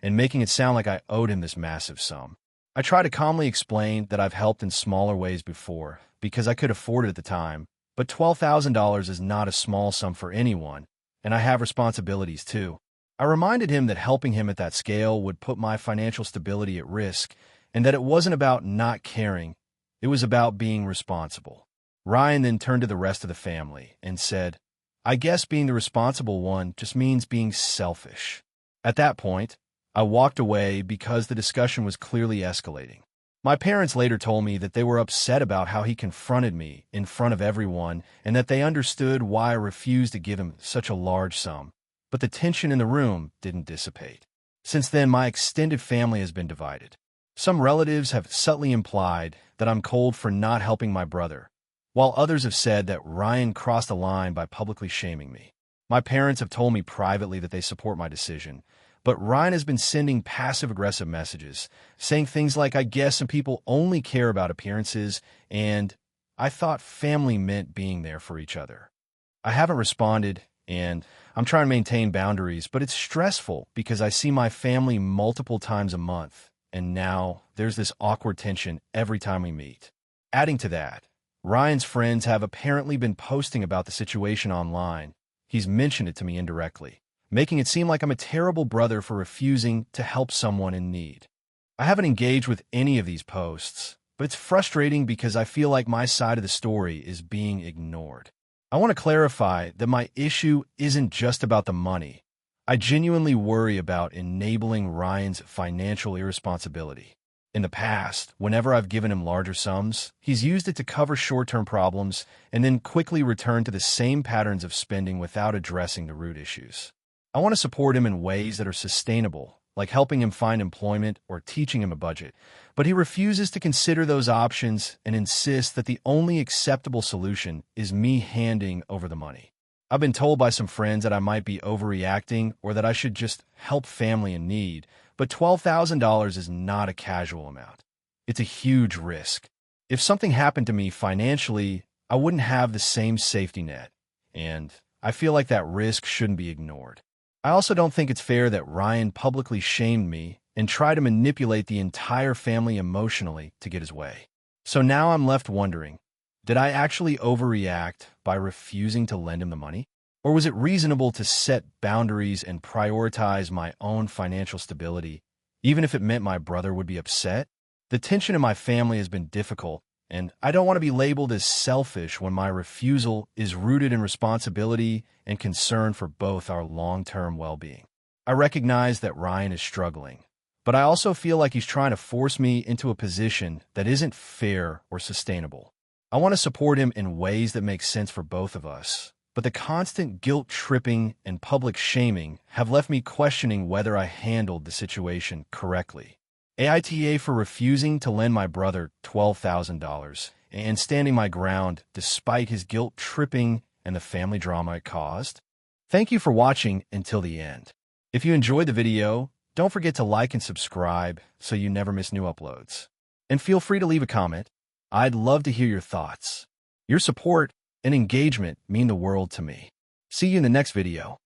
and making it sound like I owed him this massive sum. I tried to calmly explain that I've helped in smaller ways before, because I could afford it at the time, but $12,000 is not a small sum for anyone, and I have responsibilities too. I reminded him that helping him at that scale would put my financial stability at risk, and that it wasn't about not caring, it was about being responsible. Ryan then turned to the rest of the family and said, "I guess being the responsible one just means being selfish." At that point, I walked away because the discussion was clearly escalating. My parents later told me that they were upset about how he confronted me in front of everyone and that they understood why I refused to give him such a large sum. But the tension in the room didn't dissipate. Since then, my extended family has been divided. Some relatives have subtly implied that I'm cold for not helping my brother, while others have said that Ryan crossed a line by publicly shaming me. My parents have told me privately that they support my decision, but Ryan has been sending passive-aggressive messages, saying things like, "I guess some people only care about appearances," and "I thought family meant being there for each other." I haven't responded, and I'm trying to maintain boundaries, but it's stressful because I see my family multiple times a month, and now there's this awkward tension every time we meet. Adding to that, Ryan's friends have apparently been posting about the situation online. He's mentioned it to me indirectly, making it seem like I'm a terrible brother for refusing to help someone in need. I haven't engaged with any of these posts, but it's frustrating because I feel like my side of the story is being ignored. I want to clarify that my issue isn't just about the money. I genuinely worry about enabling Ryan's financial irresponsibility. In the past, whenever I've given him larger sums, he's used it to cover short-term problems and then quickly returned to the same patterns of spending without addressing the root issues. I want to support him in ways that are sustainable, like helping him find employment or teaching him a budget, but he refuses to consider those options and insists that the only acceptable solution is me handing over the money. I've been told by some friends that I might be overreacting or that I should just help family in need, but $12,000 is not a casual amount. It's a huge risk. If something happened to me financially, I wouldn't have the same safety net, and I feel like that risk shouldn't be ignored. I also don't think it's fair that Ryan publicly shamed me and tried to manipulate the entire family emotionally to get his way. So now I'm left wondering, did I actually overreact by refusing to lend him the money? Or was it reasonable to set boundaries and prioritize my own financial stability, even if it meant my brother would be upset? The tension in my family has been difficult, and I don't want to be labeled as selfish when my refusal is rooted in responsibility and concern for both our long-term well-being. I recognize that Ryan is struggling, but I also feel like he's trying to force me into a position that isn't fair or sustainable. I want to support him in ways that make sense for both of us, but the constant guilt-tripping and public shaming have left me questioning whether I handled the situation correctly. AITA for refusing to lend my brother $12,000 and standing my ground despite his guilt-tripping and the family drama it caused. Thank you for watching until the end. If you enjoyed the video, don't forget to like and subscribe so you never miss new uploads. And feel free to leave a comment. I'd love to hear your thoughts. Your support and engagement mean the world to me. See you in the next video.